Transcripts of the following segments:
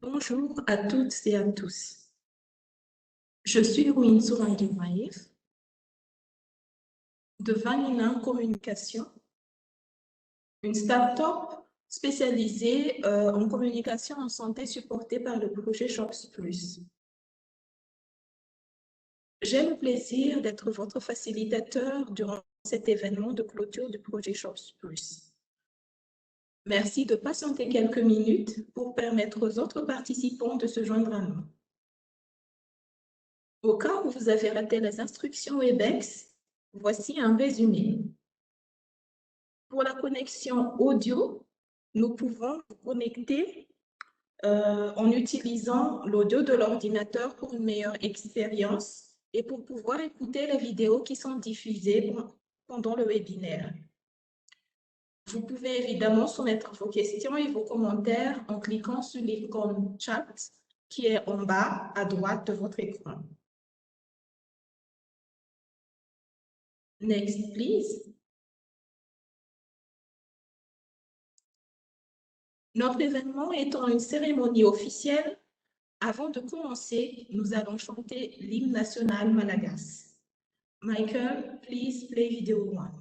Bonjour à toutes et à tous. Je suis Rouine Souraï-Maïf de Vanina Communication, une start-up spécialisée en communication en santé supportée par le projet Shops Plus. J'ai le plaisir d'être votre facilitateur durant cet événement de clôture du projet Shops Plus. Merci de patienter quelques minutes pour permettre aux autres participants de se joindre à nous. Au cas où vous avez raté les instructions WebEx, voici un résumé. Pour la connexion audio, nous pouvons vous connecter en utilisant l'audio de l'ordinateur pour une meilleure expérience et pour pouvoir écouter les vidéos qui sont diffusées pendant le webinaire. Vous pouvez évidemment soumettre vos questions et vos commentaires en cliquant sur l'icône chat qui est en bas à droite de votre écran. Next, please. Notre événement étant une cérémonie officielle, avant de commencer, nous allons chanter l'hymne national malagasy. Michael, please play video 1.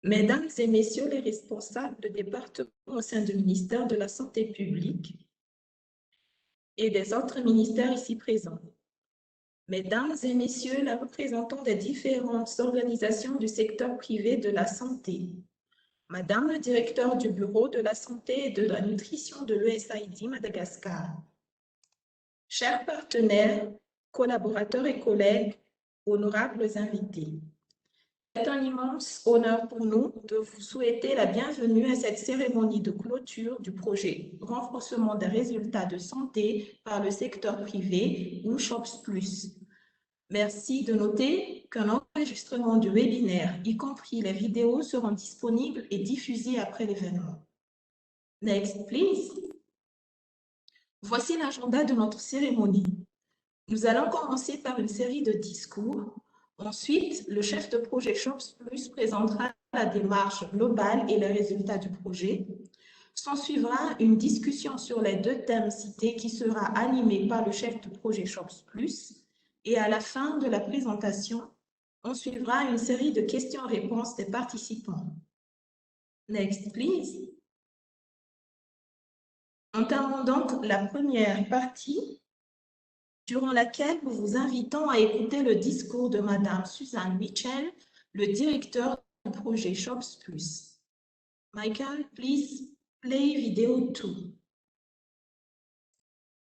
Mesdames et messieurs les responsables de département au sein du ministère de la Santé publique et des autres ministères ici présents, Mesdames et messieurs les représentants des différentes organisations du secteur privé de la santé, Madame le directeur du Bureau de la santé et de la nutrition de l'USAID Madagascar, chers partenaires, collaborateurs et collègues, honorables invités, un immense honneur pour nous de vous souhaiter la bienvenue à cette cérémonie de clôture du projet Renforcement des résultats de santé par le secteur privé ou SHOPS+. Merci de noter qu'un enregistrement du webinaire, y compris les vidéos, seront disponibles et diffusés après l'événement. Next, please. Voici l'agenda de notre cérémonie. Nous allons commencer par une série de discours. Ensuite, le chef de projet SHOPS+ présentera la démarche globale et les résultats du projet. S'en suivra une discussion sur les 2 thèmes cités qui sera animée par le chef de projet SHOPS+. Et à la fin de la présentation, on suivra une série de questions-réponses des participants. Next, please. Entamons donc la première partie, durant laquelle nous vous invitons à écouter le discours de Madame Suzanne Mitchell, le directeur du projet SHOPS+. Michael, please play video 2.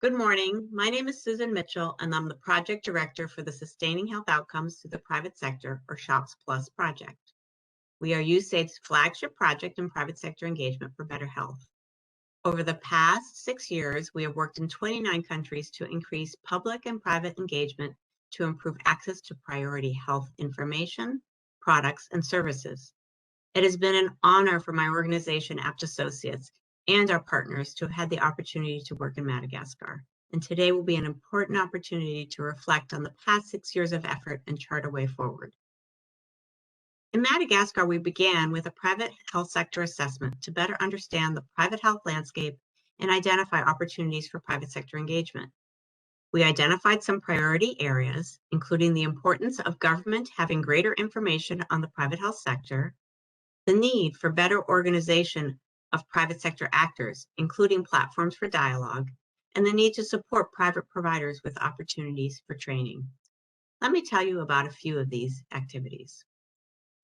Good morning. My name is Susan Mitchell, and I'm the project director for the Sustaining Health Outcomes to the Private Sector, or SHOPS Plus project. We are USAID's flagship project in private sector engagement for better health. Over the past 6 years, we have worked in 29 countries to increase public and private engagement to improve access to priority health information, products, and services. It has been an honor for my organization, APT Associates, and our partners to have had the opportunity to work in Madagascar. And today will be an important opportunity to reflect on the past 6 years of effort and chart a way forward. In Madagascar, we began with a private health sector assessment to better understand the private health landscape and identify opportunities for private sector engagement. We identified some priority areas, including the importance of government having greater information on the private health sector, the need for better organization of private sector actors, including platforms for dialogue, and the need to support private providers with opportunities for training. Let me tell you about a few of these activities.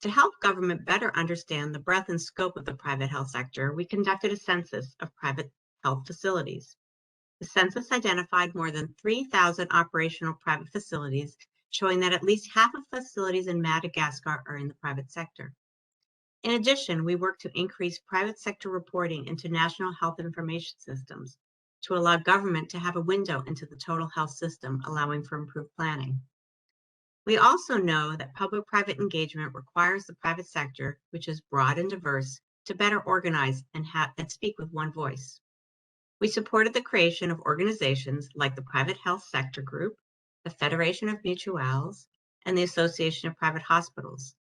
To help government better understand the breadth and scope of the private health sector, we conducted a census of private health facilities. The census identified more than 3,000 operational private facilities, showing that at least half of facilities in Madagascar are in the private sector. In addition, we work to increase private sector reporting into national health information systems to allow government to have a window into the total health system, allowing for improved planning. We also know that public-private engagement requires the private sector, which is broad and diverse, to better organize and speak with one voice. We supported the creation of organizations like the Private Health Sector Group, the Federation of Mutuales, and the Association of Private Hospitals.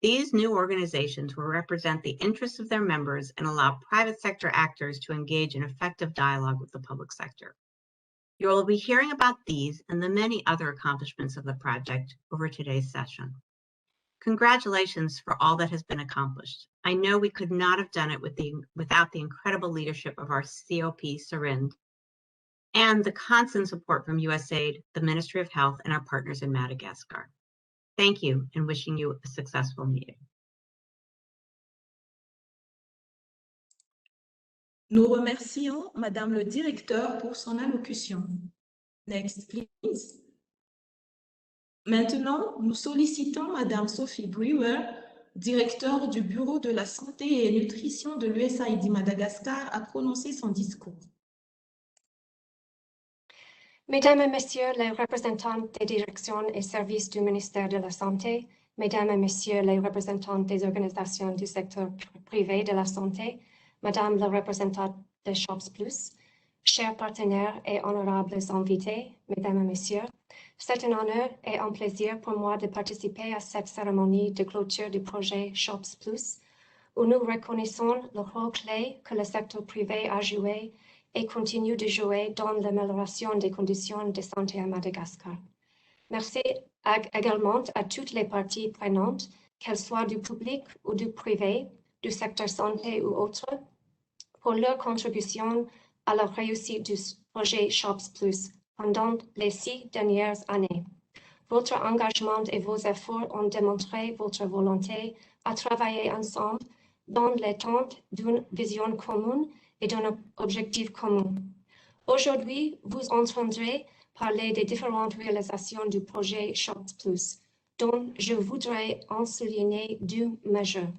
These new organizations will represent the interests of their members and allow private sector actors to engage in effective dialogue with the public sector. You will be hearing about these and the many other accomplishments of the project over today's session. Congratulations for all that has been accomplished. I know we could not have done it without the incredible leadership of our COP, Surind, and the constant support from USAID, the Ministry of Health, and our partners in Madagascar. Thank you, and wishing you a successful meeting. Nous remercions Madame le directeur pour son allocution. Next, please. Maintenant, nous sollicitons Madame Sophie Brewer, directeur du Bureau de la Santé et Nutrition de l'USAID Madagascar, à prononcer son discours. Mesdames et Messieurs les représentants des directions et services du ministère de la Santé, Mesdames et Messieurs les représentants des organisations du secteur privé de la santé, Madame la représentante de SHOPS+, chers partenaires et honorables invités, Mesdames et Messieurs, c'est un honneur et un plaisir pour moi de participer à cette cérémonie de clôture du projet SHOPS+, où nous reconnaissons le rôle clé que le secteur privé a joué et continue de jouer dans l'amélioration des conditions de santé à Madagascar. Merci également à toutes les parties prenantes, qu'elles soient du public ou du privé, du secteur santé ou autre, pour leur contribution à la réussite du projet SHOPS+ pendant les 6 dernières années. Votre engagement et vos efforts ont démontré votre volonté à travailler ensemble dans l'attente d'une vision commune et d'un objectif commun. Aujourd'hui, vous entendrez parler des différentes réalisations du projet SHOPS+, dont je voudrais en souligner deux mesures.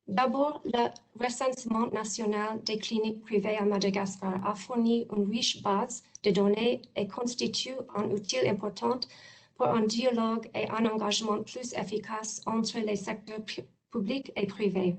D'abord, le recensement national des cliniques privées à Madagascar a fourni une riche base de données et constitue un outil important pour un dialogue et un engagement plus efficace entre les secteurs publics et privés.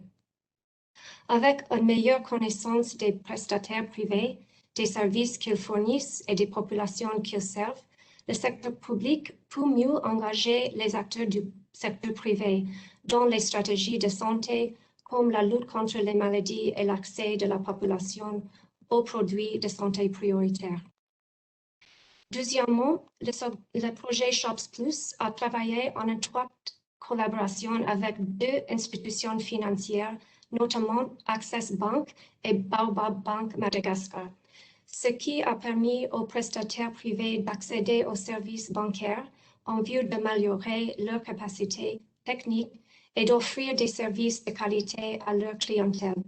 Avec une meilleure connaissance des prestataires privés, des services qu'ils fournissent et des populations qu'ils servent, le secteur public peut mieux engager les acteurs du secteur privé dans les stratégies de santé, comme la lutte contre les maladies et l'accès de la population aux produits de santé prioritaires. Deuxièmement, le projet Shops Plus a travaillé en étroite collaboration avec deux institutions financières, notamment Access Bank et Baobab Bank Madagascar, ce qui a permis aux prestataires privés d'accéder aux services bancaires en vue d'améliorer leur capacité technique et d'offrir des services de qualité à leur clientèle.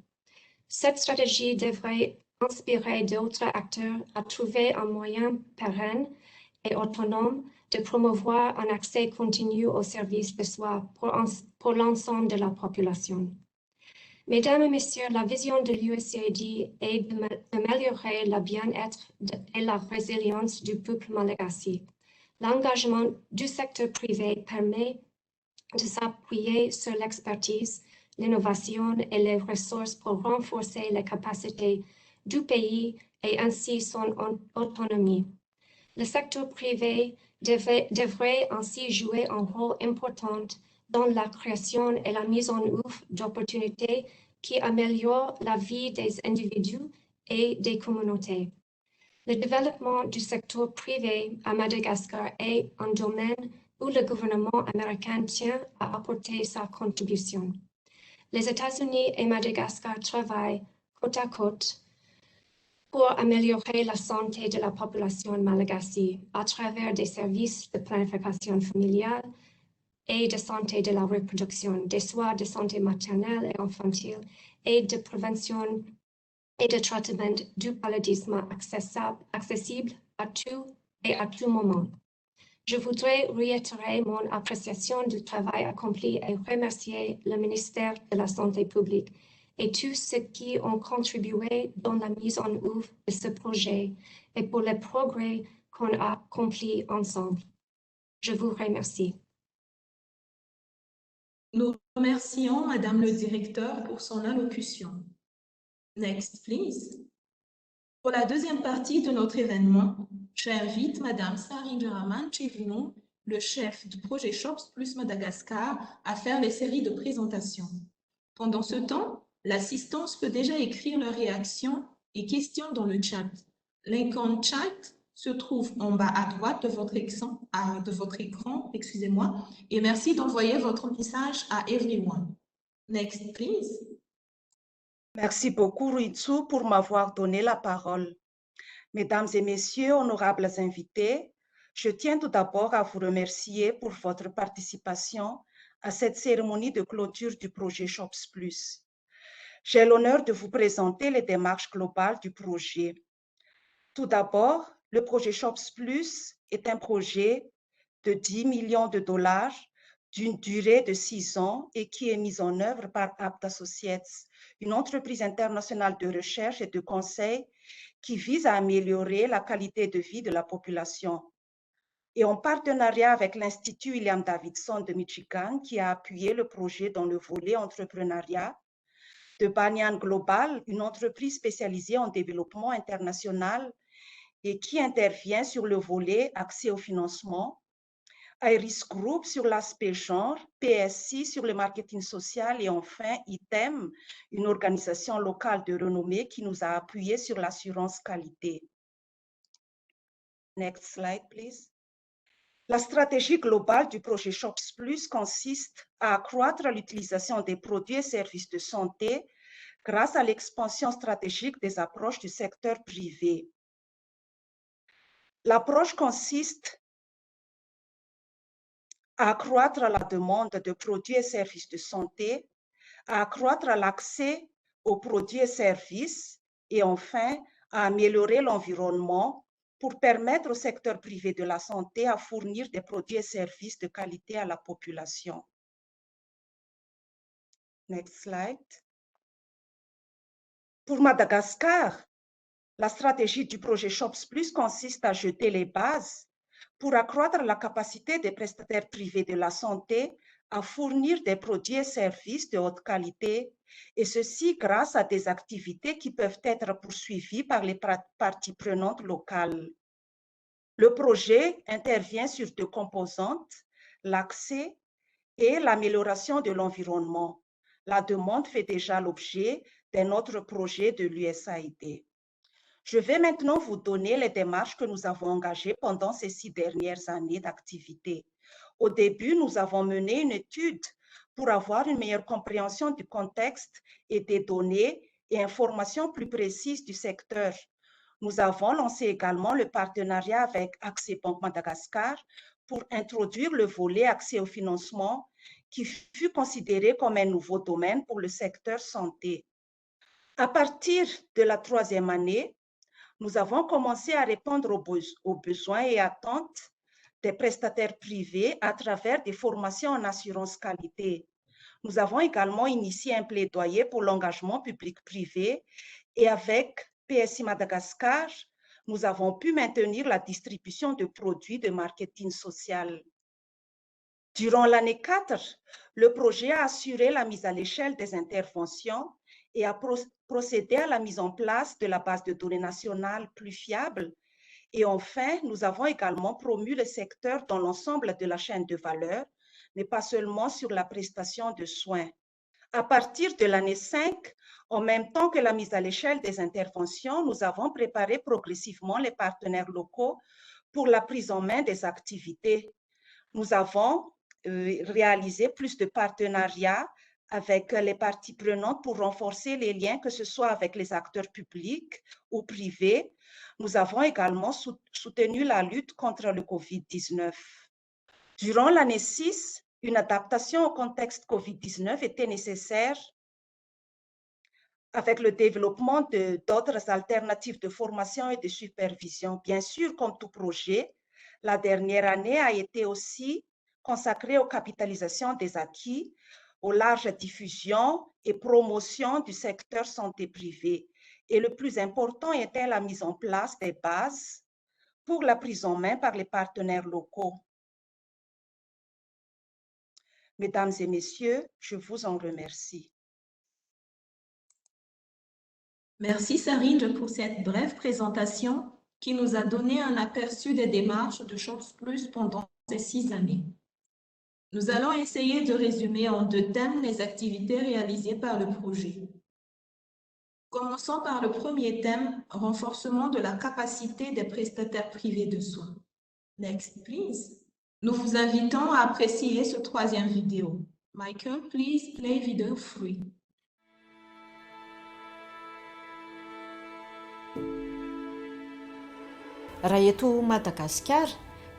Cette stratégie devrait inspirer d'autres acteurs à trouver un moyen pérenne et autonome de promouvoir un accès continu aux services de soins pour l'ensemble de la population. Mesdames et messieurs, la vision de l'USAID est d'améliorer le bien-être et la résilience du peuple malagasy. L'engagement du secteur privé permet de s'appuyer sur l'expertise, l'innovation et les ressources pour renforcer les capacités du pays et ainsi son autonomie. Le secteur privé devrait ainsi jouer un rôle important dans la création et la mise en œuvre d'opportunités qui améliorent la vie des individus et des communautés. Le développement du secteur privé à Madagascar est un domaine où le gouvernement américain tient à apporter sa contribution. Les États-Unis et Madagascar travaillent côte à côte pour améliorer la santé de la population malagasy à travers des services de planification familiale et de santé de la reproduction, des soins de santé maternelle et infantile et de prévention et de traitement du paludisme accessible à tout et à tout moment. Je voudrais réitérer mon appréciation du travail accompli et remercier le ministère de la Santé publique et tous ceux qui ont contribué dans la mise en œuvre de ce projet et pour les progrès qu'on a accomplis ensemble. Je vous remercie. Nous remercions Madame le directeur pour son allocution. Next, please. Pour la deuxième partie de notre événement, j'invite Madame Sarinjaraman Chivino, le chef du projet Shops Plus Madagascar, à faire les séries de présentations. Pendant ce temps, l'assistance peut déjà écrire leurs réactions et questions dans le chat. L'icône chat se trouve en bas à droite de votre écran, excusez-moi, et merci d'envoyer votre message à everyone. Next, please. Merci beaucoup, Ruitsu, pour m'avoir donné la parole. Mesdames et messieurs, honorables invités, je tiens tout d'abord à vous remercier pour votre participation à cette cérémonie de clôture du projet Shops Plus. J'ai l'honneur de vous présenter les démarches globales du projet. Tout d'abord, le projet Shops Plus est un projet de 10 millions de dollars d'une durée de 6 ans et qui est mis en œuvre par Abt Associates, une entreprise internationale de recherche et de conseil qui vise à améliorer la qualité de vie de la population. Et en partenariat avec l'Institut William Davidson de Michigan, qui a appuyé le projet dans le volet entrepreneuriat, de Banyan Global, une entreprise spécialisée en développement international et qui intervient sur le volet accès au financement, Iris Group sur l'aspect genre, PSI sur le marketing social et enfin ITEM, une organisation locale de renommée qui nous a appuyés sur l'assurance qualité. Next slide, please. La stratégie globale du projet Shops Plus consiste à accroître l'utilisation des produits et services de santé grâce à l'expansion stratégique des approches du secteur privé. L'approche consiste à accroître la demande de produits et services de santé, à accroître l'accès aux produits et services et enfin à améliorer l'environnement pour permettre au secteur privé de la santé à fournir des produits et services de qualité à la population. Next slide. Pour Madagascar, la stratégie du projet Shops Plus consiste à jeter les bases pour accroître la capacité des prestataires privés de la santé à fournir des produits et services de haute qualité, et ceci grâce à des activités qui peuvent être poursuivies par les parties prenantes locales. Le projet intervient sur deux composantes, l'accès et l'amélioration de l'environnement. La demande fait déjà l'objet d'un autre projet de l'USAID. Je vais maintenant vous donner les démarches que nous avons engagées pendant ces 6 dernières années d'activité. Au début, nous avons mené une étude pour avoir une meilleure compréhension du contexte et des données et informations plus précises du secteur. Nous avons lancé également le partenariat avec Accès Banque Madagascar pour introduire le volet accès au financement qui fut considéré comme un nouveau domaine pour le secteur santé. À partir de la 3e année, nous avons commencé à répondre aux besoins et attentes des prestataires privés à travers des formations en assurance qualité. Nous avons également initié un plaidoyer pour l'engagement public-privé et avec PSI Madagascar, nous avons pu maintenir la distribution de produits de marketing social. Durant l'année 4, le projet a assuré la mise à l'échelle des interventions et a procédé à la mise en place de la base de données nationale plus fiable. Et enfin, nous avons également promu le secteur dans l'ensemble de la chaîne de valeur, mais pas seulement sur la prestation de soins. À partir de l'année 5, en même temps que la mise à l'échelle des interventions, nous avons préparé progressivement les partenaires locaux pour la prise en main des activités. Nous avons réalisé plus de partenariats avec les parties prenantes pour renforcer les liens, que ce soit avec les acteurs publics ou privés. Nous avons également soutenu la lutte contre le COVID-19. Durant l'année 6, une adaptation au contexte COVID-19 était nécessaire avec le développement d'autres alternatives de formation et de supervision. Bien sûr, comme tout projet, la dernière année a été aussi consacrée aux capitalisations des acquis, aux larges diffusions et promotion du secteur santé privée. Et le plus important était la mise en place des bases pour la prise en main par les partenaires locaux. Mesdames et messieurs, je vous en remercie. Merci Sarine pour cette brève présentation qui nous a donné un aperçu des démarches de Shops Plus pendant ces 6 années. Nous allons essayer de résumer en 2 thèmes les activités réalisées par le projet. Commençons par le premier thème, renforcement de la capacité des prestataires privés de soins. Next, please. Nous vous invitons à apprécier ce 3e vidéo. Michael, please play video 3. Raha eto Madagasikara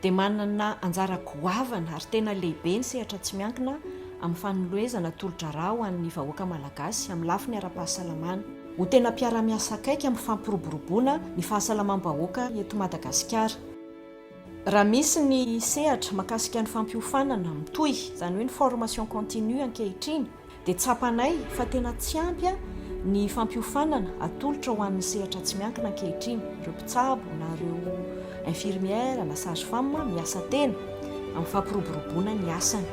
dia manana anjara goavana ary tena lehibe ny sehatra tsy miankina amin'ny fanoloezana tolotra ra ho an'ny vahoaka malagasy amin'ny lafiny ara-pahasalamana. Ho tena mpiara-miasa akaiky amin'ny fampiroboroboana ny fahasalaman-bahoaka eto Madagasikara. Raha misy ny sehatra mahakasika ny fampiofanana mitohy, izany hoe ny formation continue ankehitriny, dia tsapanay fa tena tsy ampy ny fampiofanana atolotra ho an'ny sehatra tsy miankina ankehitriny, ireo mpitsabo na ireo infirmière na sage-femme miasa tena amin'ny fampiroboroboana ny asany.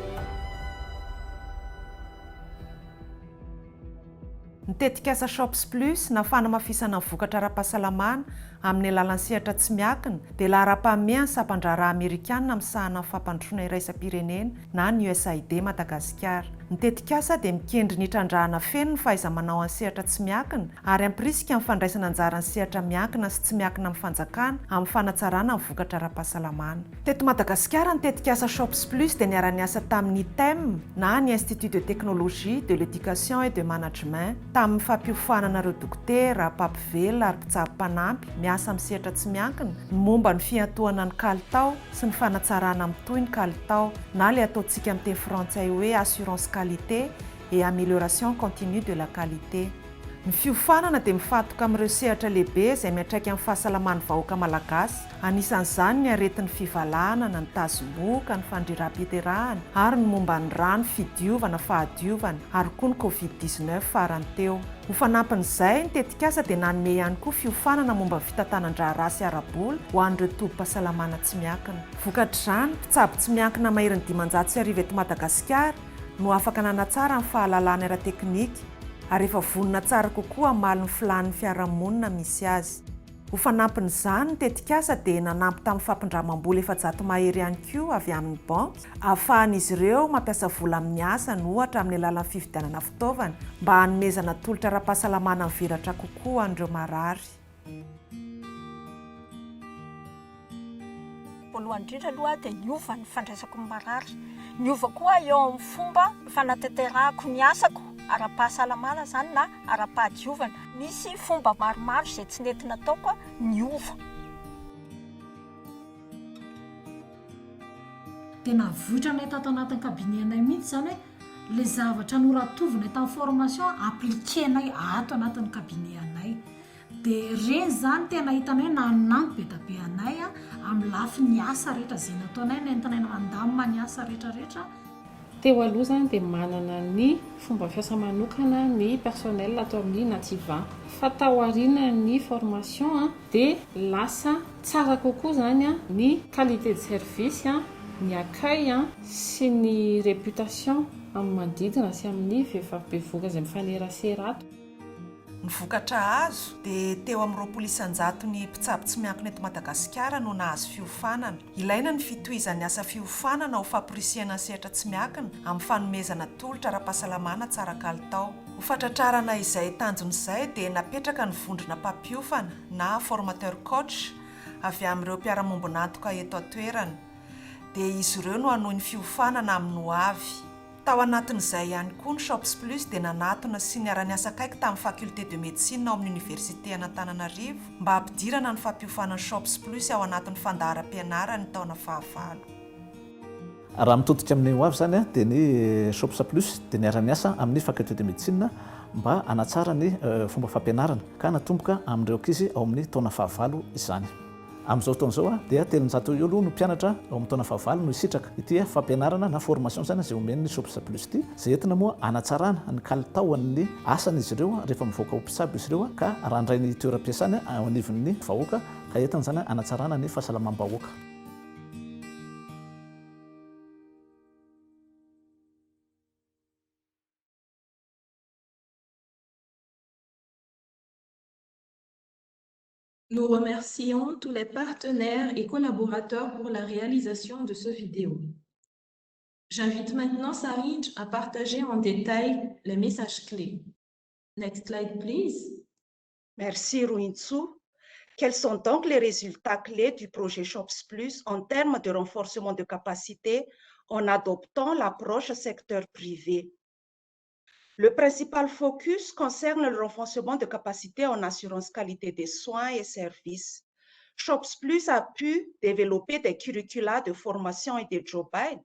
Nitetika asa Shops Plus na fanamafisana ny vokatra ara-pahasalamana amin'ny alalan'ny sehatra tsy miankina dia lahara-pahamehana sampandraraha Amerikanina misahana amin'ny fampandrosoana iraisam-pirenena na ny USAID Madagasikara. Nitetika asa dia mikendry ny trandrahana feno ny fahaiza-manao amin'ny sehatra tsy miankina ary ampirisika amin'ny fandraisana anjaran'ny sehatra miankina sy tsy miankina amin'ny fanjakana amin'ny fanatsarana ny vokatra ara-pahasalamana. Teto Madagasikara nitetika asa Shops Plus dia niara-niasa tamin'ny ITEM na ny Institut de Technologie de l'Éducation et de Management tamin'ny fampiofanana ireo dokotera, mpampivela ary mpitsabo-panampy miasa amin'ny sehatra tsy miankina momba ny fiantohana ny kalitao sy ny fanatsarana mitohy ny kalitao na ilay ataontsika amin'ny teny frantsay hoe assurance qualité et amélioration continue de la qualité. Ny fiofanana dia mifatoka amin'ireo sehatra lehibe izay miantraika amin'ny fahasalaman'ny vahoaka malagasy. Anisan'izany ny aretin'ny fivalanana, ny tazomoka, ny fandriram-piterahana ary ny momba ny rano, fidiovana, fahadiovana ary koa ny Covid-19 farany teo. Ho fanampin'izay, ny tetikasa dia nanome ihany koa fiofanana momba ny fitantanan-draharaha sy ara-bola ho an'ireo tobim-pahasalamana tsy miankina. Vokatr'izany, mpitsabo tsy miankina mahery ny 500 eto Madagasikara no afaka nanatsara ny fahalalana ara-teknika ary efa vonona tsara kokoa amaly ny filan'ny fiarahamonina misy azy. Ho fanampin'izany, ny tetikasa dia nanampy tamin'ny fampindramam-bola 700 mahery ihany koa avy amin'ny banky, ahafahan'izy ireo mampiasa vola amin'ny asany ohatra amin'ny alalan'ny fividianana fitaovana mba hanomezana tolotra ara-pahasalamana mivelatra kokoa an'ireo marary. Voalohany indrindra aloha dia niova ny fandraisako ny marary. Niova koa eo amin'ny fomba fanatanterahako ny asako ara-pahasalamana zany na ara-pahadiovana. Misy fomba maromaro izay tsy nety nataoko niova. Tena vohitra nay tato anatin'ny kabineanay mihitsy zany le zavatra noratovina tamin'ny formation appliquenay ato anatin'ny kabineanay. Dia reny zany tena hitanay nanampy be da be anay amin'ny lafin'ny asa rehetra izay nataonay, nentinay mandamina ny asa rehetrarehetra. Teo aloha zany dia manana ny fomba fiasa manokana ny personnel ato amin'ny Nativa. Fa tao aoriana ny formation dia lasa tsara kokoa zany ny qualité de service, ny accueil sy ny réputation amin'ny manodidina sy amin'ny vehivavy bevoaka izay mifanerasera ato. Ny vokatra azo dia teo amin'ny 20% ny mpitsabo tsy miankina eto Madagasikara no nahazo fiofanana. Ilaina ny fitohizan'ny asa fiofanana ho famporisihana ny sehatra tsy miankina amin'ny fanomezana tolotra ara-pahasalamana tsara kalitao. Ho fatratrarana izay tanjon'izay dia napetraka ny vondrona mpampiofana na formateur coach avy amin'ireo mpiara-mombona antoka eto an-toerana. Dia izy ireo no hanohy ny fiofanana amin'ny hoavy. Tao anatin'izay ihany koa ny Shops Plus dia nanatona sy niara-niasa akaiky tamin'ny faculté de médecine ao amin'ny université Antananarivo mba hampidirana ny fampiofanan'ny Shops Plus ao anatin'ny fandaharam-pianarany taona fahavalo. Raha mitodika amin'ny hoavy zany dia ny Shops Plus dia niara-niasa amin'ny faculté de médecine mba hanatsara ny fomba fampianarana ka natomboka amin'ireo ankizy ao amin'ny taona fahavalo izany. Amin'izao taon'izao dia 300 eo aloha no mpianatra ao amin'ny taona fahavalo no isitraka ity fampianarana na formation zany izay omeny ny Shops Plus ity, izay entina moa hanatsarana ny kalitaon'ny asan'izy ireo rehefa mivoaka ho mpitsabo izy ireo ka randray ny toeram-piasany ao anivon'ny vahoaka ka entina zany hanatsarana ny fahasalamam-bahoaka. Nous remercions tous les partenaires et collaborateurs pour la réalisation de ce vidéo. J'invite maintenant Sarinj à partager en détail les messages clés. Next slide, please. Merci, Ruintsu. Quels sont donc les résultats clés du projet Shops Plus en termes de renforcement de capacité en adoptant l'approche secteur privé? Le principal focus concerne le renforcement de capacité en assurance qualité des soins et services. Shops Plus a pu développer des curricula de formation et de job aids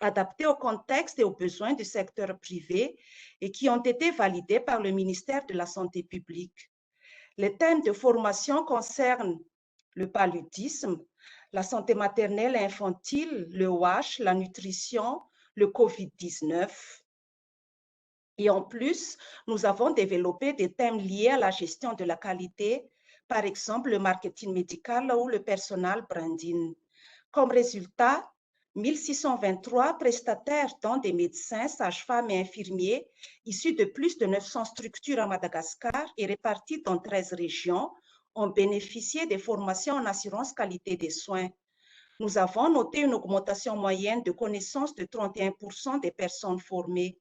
adaptés au contexte et aux besoins du secteur privé et qui ont été validés par le ministère de la Santé publique. Les thèmes de formation concernent le paludisme, la santé maternelle et infantile, le WASH, la nutrition, le Covid-19. Et en plus, nous avons développé des thèmes liés à la gestion de la qualité, par exemple le marketing médical ou le personal branding. Comme résultat, 1623 prestataires, dont des médecins, sages-femmes et infirmiers, issus de plus de 900 structures à Madagascar et répartis dans 13 régions, ont bénéficié des formations en assurance qualité des soins. Nous avons noté une augmentation moyenne de connaissances de 31% des personnes formées.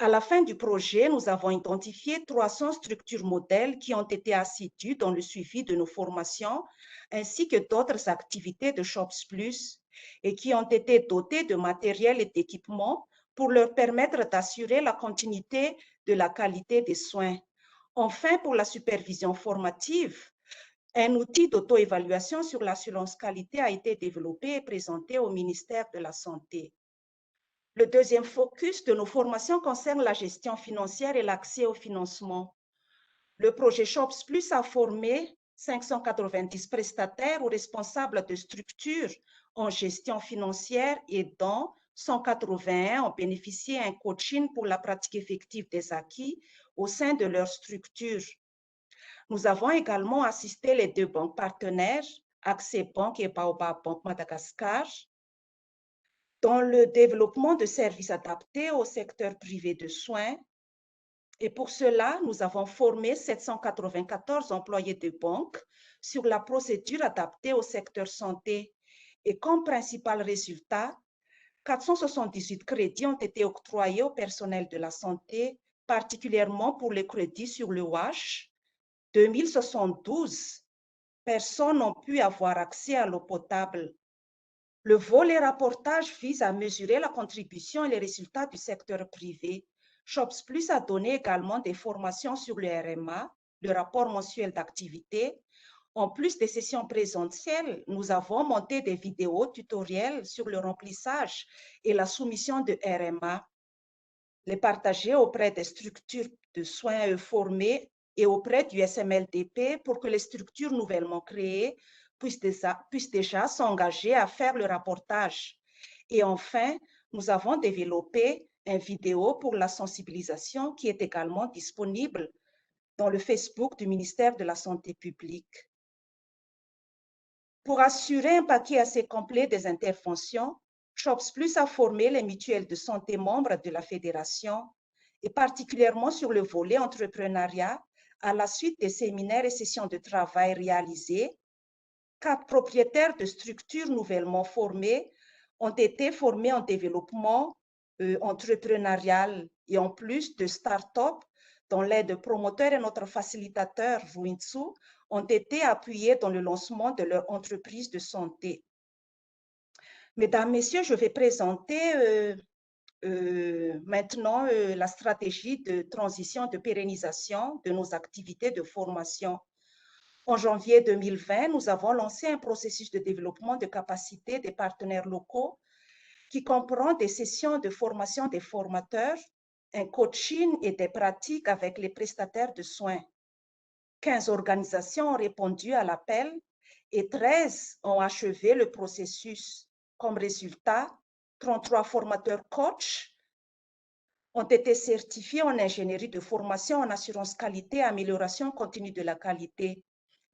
À la fin du projet, nous avons identifié 300 structures modèles qui ont été assidues dans le suivi de nos formations, ainsi que d'autres activités de Shops Plus, et qui ont été dotées de matériel et d'équipements pour leur permettre d'assurer la continuité de la qualité des soins. Enfin, pour la supervision formative, un outil d'auto-évaluation sur l'assurance qualité a été développé et présenté au ministère de la Santé. Le deuxième focus de nos formations concerne la gestion financière et l'accès au financement. Le projet Shops Plus a formé 590 prestataires ou responsables de structures en gestion financière et dont 181 ont bénéficié d'un coaching pour la pratique effective des acquis au sein de leur structure. Nous avons également assisté les 2 banques partenaires, Accès Banque et Baobab Banque Madagascar, dans le développement de services adaptés au secteur privé de soins. Et pour cela, nous avons formé 794 employés de banque sur la procédure adaptée au secteur santé. Et comme principal résultat, 478 crédits ont été octroyés au personnel de la santé, particulièrement pour les crédits sur le WASH. 2072 personnes ont pu avoir accès à l'eau potable. Le volet rapportage vise à mesurer la contribution et les résultats du secteur privé. Shops Plus a donné également des formations sur le RMA, le rapport mensuel d'activité. En plus des sessions présentielles, nous avons monté des vidéos tutoriels sur le remplissage et la soumission de RMA, les partager auprès des structures de soins formées et auprès du SMLDP pour que les structures nouvellement créées puissent déjà s'engager à faire le rapportage. Et enfin, nous avons développé une vidéo pour la sensibilisation qui est également disponible dans le Facebook du ministère de la Santé publique. Pour assurer un paquet assez complet des interventions, Shops Plus a formé les mutuelles de santé membres de la fédération et particulièrement sur le volet entrepreneuriat à la suite des séminaires et sessions de travail réalisés. 4 propriétaires de structures nouvellement formées ont été formés en développement entrepreneurial et en plus de start-up dont l'aide promoteur et notre facilitateur Ruintsu ont été appuyés dans le lancement de leur entreprise de santé. Mesdames, Messieurs, je vais présenter maintenant la stratégie de transition, de pérennisation de nos activités de formation. En janvier 2020, nous avons lancé un processus de développement de capacité des partenaires locaux qui comprend des sessions de formation des formateurs, un coaching et des pratiques avec les prestataires de soins. 15 organisations ont répondu à l'appel et 13 ont achevé le processus. Comme résultat, 33 formateurs coachs ont été certifiés en ingénierie de formation en assurance qualité et amélioration continue de la qualité.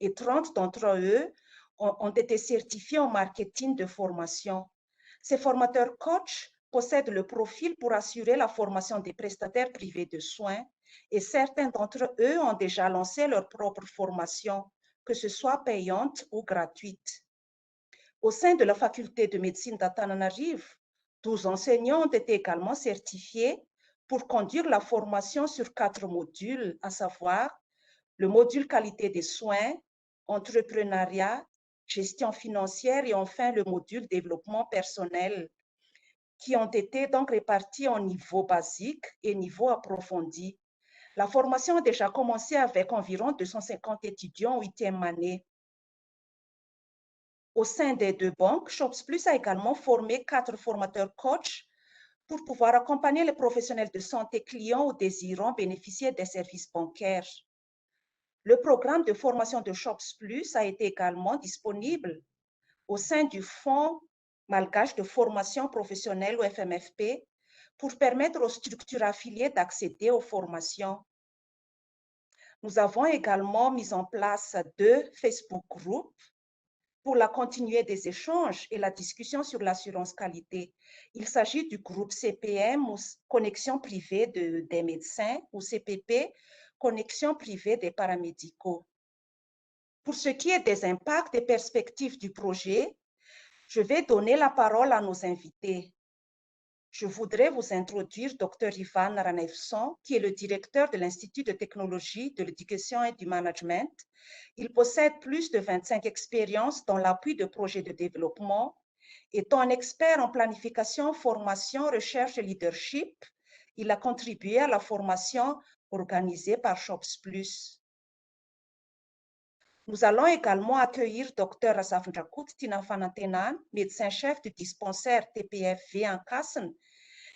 Et 30 d'entre eux ont été certifiés en marketing de formation. Ces formateurs coachs possèdent le profil pour assurer la formation des prestataires privés de soins et certains d'entre eux ont déjà lancé leur propre formation, que ce soit payante ou gratuite. Au sein de la faculté de médecine d'Antananarivo, 12 enseignants ont été également certifiés pour conduire la formation sur 4 modules, à savoir le module qualité des soins, entrepreneuriat, gestion financière et enfin le module développement personnel, qui ont été donc répartis en niveau basique et niveau approfondi. La formation a déjà commencé avec environ 250 étudiants en 8e année. Au sein des 2 banques, Shops Plus a également formé 4 formateurs coachs pour pouvoir accompagner les professionnels de santé clients ou désirant bénéficier des services bancaires. Le programme de formation de Shops Plus a été également disponible au sein du Fonds malgache de formation professionnelle ou FMFP pour permettre aux structures affiliées d'accéder aux formations. Nous avons également mis en place 2 Facebook groupes pour la continuité des échanges et la discussion sur l'assurance qualité. Il s'agit du groupe CPM ou Connexion privée des médecins ou CPP, Connexion privée des paramédicaux. Pour ce qui est des impacts et perspectives du projet, je vais donner la parole à nos invités. Je voudrais vous introduire Dr Ivan Ranevson, qui est le directeur de l'Institut de technologie, de l'éducation et du management. Il possède plus de 25 expériences dans l'appui de projets de développement. Étant un expert en planification, formation, recherche et leadership, il a contribué à la formation organisée par Shops Plus. Nous allons également accueillir Dr Asaf Njakut Tinafanantenan, médecin-chef du dispensaire TPFV en Kassen.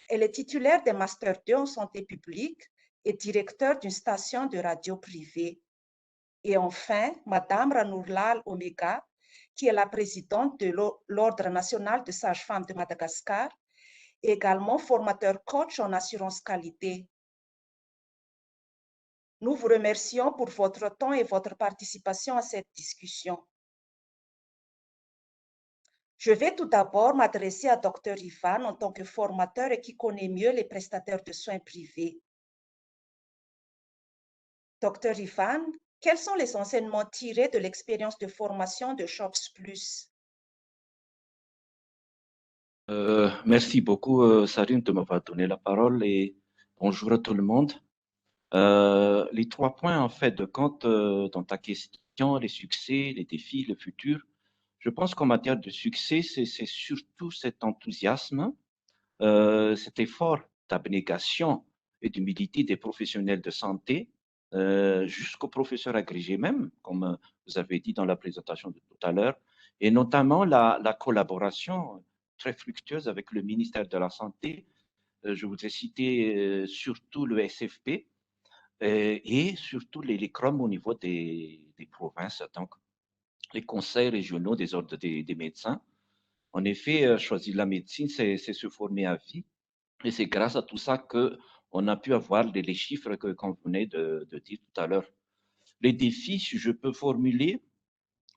Elle est titulaire des Master 2 en santé publique et directeur d'une station de radio privée. Et enfin, Madame Ranourlal Omega, qui est la présidente de l'Ordre national de sages-femmes de Madagascar, également formateur coach en assurance qualité. Nous vous remercions pour votre temps et votre participation à cette discussion. Je vais tout d'abord m'adresser à Dr Ivan en tant que formateur et qui connaît mieux les prestataires de soins privés. Dr Ivan, quels sont les enseignements tirés de l'expérience de formation de Shops Plus? Merci beaucoup, Sarine, de m'avoir donné la parole et bonjour à tout le monde. Les 3 points, en fait, dans ta question, les succès, les défis, le futur, je pense qu'en matière de succès, c'est surtout cet enthousiasme, cet effort d'abnégation et d'humilité des professionnels de santé, jusqu'aux professeurs agrégés même, comme vous avez dit dans la présentation de tout à l'heure, et notamment la collaboration très fructueuse avec le ministère de la Santé. Je voudrais citer surtout le SFP et surtout les CROM au niveau des provinces, donc les conseils régionaux des ordres des médecins. En effet, choisir la médecine, c'est se former à vie. Et c'est grâce à tout ça qu'on a pu avoir les chiffres qu'on venait de dire tout à l'heure. Les défis, si je peux formuler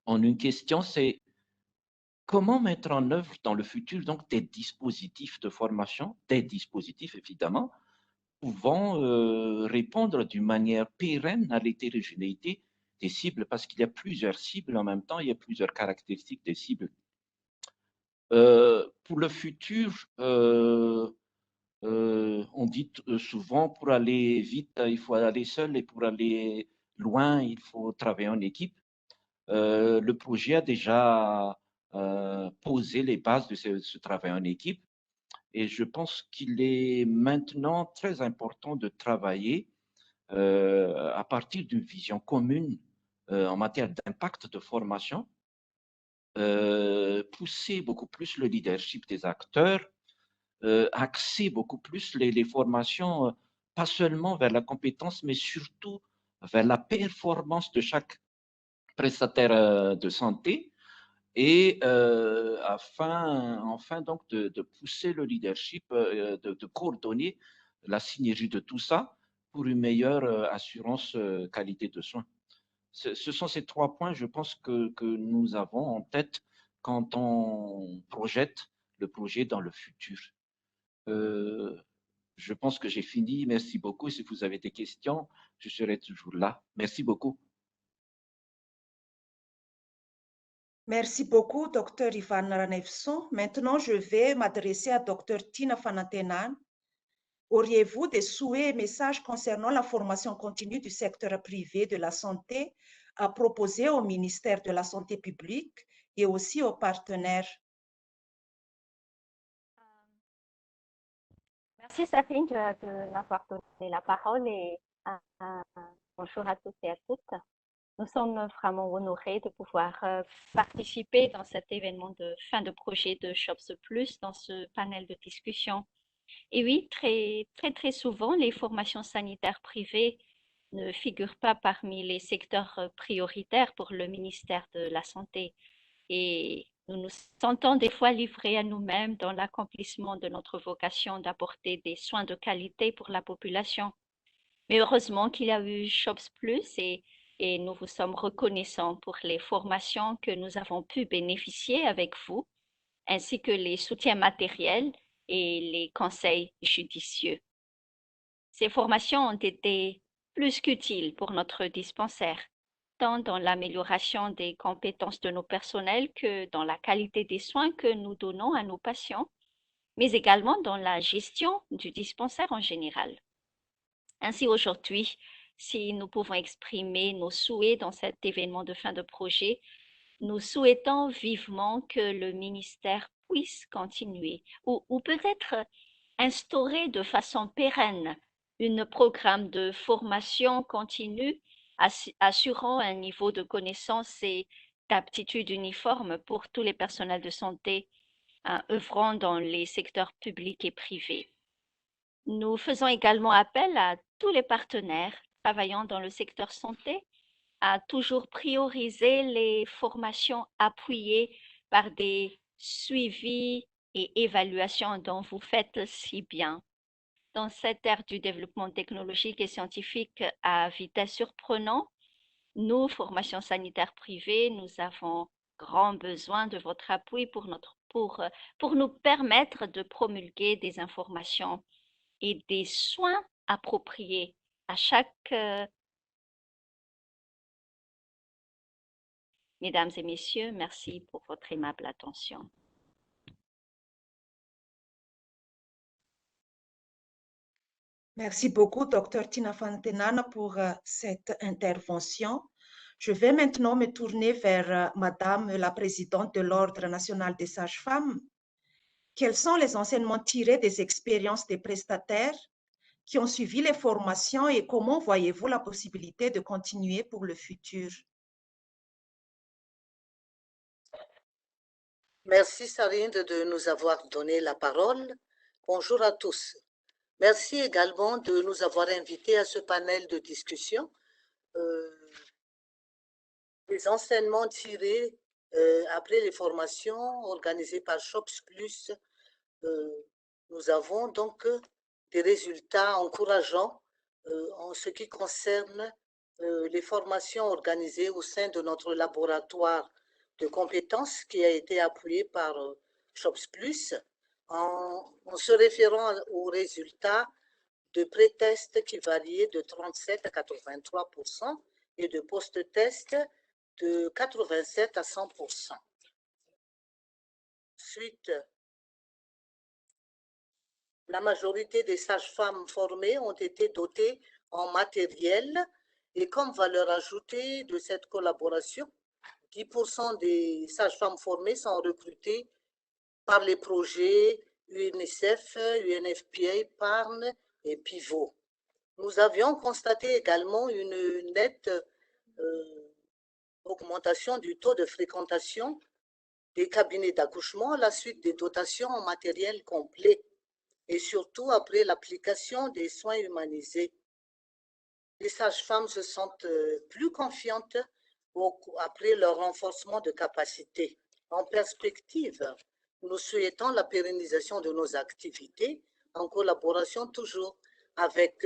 en une question, c'est comment mettre en œuvre dans le futur donc des dispositifs de formation, des dispositifs évidemment, pouvant répondre d'une manière pérenne à l'hétérogénéité des cibles, parce qu'il y a plusieurs cibles en même temps, il y a plusieurs caractéristiques des cibles. Pour le futur, on dit souvent pour aller vite, il faut aller seul et pour aller loin, il faut travailler en équipe. Le projet a déjà posé les bases de ce travail en équipe et je pense qu'il est maintenant très important de travailler à partir d'une vision commune en matière d'impact de formation, pousser beaucoup plus le leadership des acteurs, axer beaucoup plus les formations, pas seulement vers la compétence, mais surtout vers la performance de chaque prestataire de santé, et enfin donc de pousser le leadership, de coordonner la synergie de tout ça pour une meilleure assurance qualité de soins. Ce sont ces 3 points, je pense, que nous avons en tête quand on projette le projet dans le futur. Je pense que j'ai fini. Merci beaucoup. Si vous avez des questions, je serai toujours là. Merci beaucoup. Merci beaucoup, Dr Ivan Ranevson. Maintenant, je vais m'adresser à Dr Tina Fanatenan. Auriez-vous des souhaits et messages concernant la formation continue du secteur privé de la santé à proposer au ministère de la Santé publique et aussi aux partenaires? Merci Safine de m'avoir donné la parole et bonjour à tous et à toutes. Nous sommes vraiment honorés de pouvoir participer dans cet événement de fin de projet de Shops Plus, dans ce panel de discussion. Et oui, très souvent, les formations sanitaires privées ne figurent pas parmi les secteurs prioritaires pour le ministère de la Santé. Et nous nous sentons des fois livrés à nous-mêmes dans l'accomplissement de notre vocation d'apporter des soins de qualité pour la population. Mais heureusement qu'il y a eu Shops Plus et nous vous sommes reconnaissants pour les formations que nous avons pu bénéficier avec vous, ainsi que les soutiens matériels et les conseils judicieux. Ces formations ont été plus qu'utiles pour notre dispensaire, tant dans l'amélioration des compétences de nos personnels que dans la qualité des soins que nous donnons à nos patients, mais également dans la gestion du dispensaire en général. Ainsi, aujourd'hui, si nous pouvons exprimer nos souhaits dans cet événement de fin de projet, nous souhaitons vivement que le ministère puisse continuer ou peut-être instaurer de façon pérenne un programme de formation continue assurant un niveau de connaissance et d'aptitude uniforme pour tous les personnels de santé œuvrant dans les secteurs publics et privés. Nous faisons également appel à tous les partenaires travaillant dans le secteur santé à toujours prioriser les formations appuyées par des suivis et évaluations dont vous faites si bien. Dans cette ère du développement technologique et scientifique à vitesse surprenante, nous, formations sanitaires privées, nous avons grand besoin de votre appui pour nous permettre de promulguer des informations et des soins appropriés à chaque... Mesdames et messieurs, merci pour votre aimable attention. Merci beaucoup, Dr Tina Fantenana, pour cette intervention. Je vais maintenant me tourner vers Madame la Présidente de l'Ordre national des sages-femmes. Quels sont les enseignements tirés des expériences des prestataires qui ont suivi les formations et comment voyez-vous la possibilité de continuer pour le futur? Merci Sarinde de nous avoir donné la parole. Bonjour à tous. Merci également de nous avoir invités à ce panel de discussion. Les enseignements tirés après les formations organisées par Shops Plus, nous avons donc des résultats encourageants en ce qui concerne les formations organisées au sein de notre laboratoire de compétences qui a été appuyé par Shops Plus en se référant aux résultats de pré-tests qui variaient de 37 à 83% et de post-tests de 87 à 100%. Ensuite, la majorité des sages-femmes formées ont été dotées en matériel et comme valeur ajoutée de cette collaboration, 10% des sages-femmes formées sont recrutées par les projets UNICEF, UNFPA, PARN et Pivot. Nous avions constaté également une nette augmentation du taux de fréquentation des cabinets d'accouchement à la suite des dotations en matériel complet et surtout après l'application des soins humanisés. Les sages-femmes se sentent plus confiantes après leur renforcement de capacité. En perspective, nous souhaitons la pérennisation de nos activités en collaboration toujours avec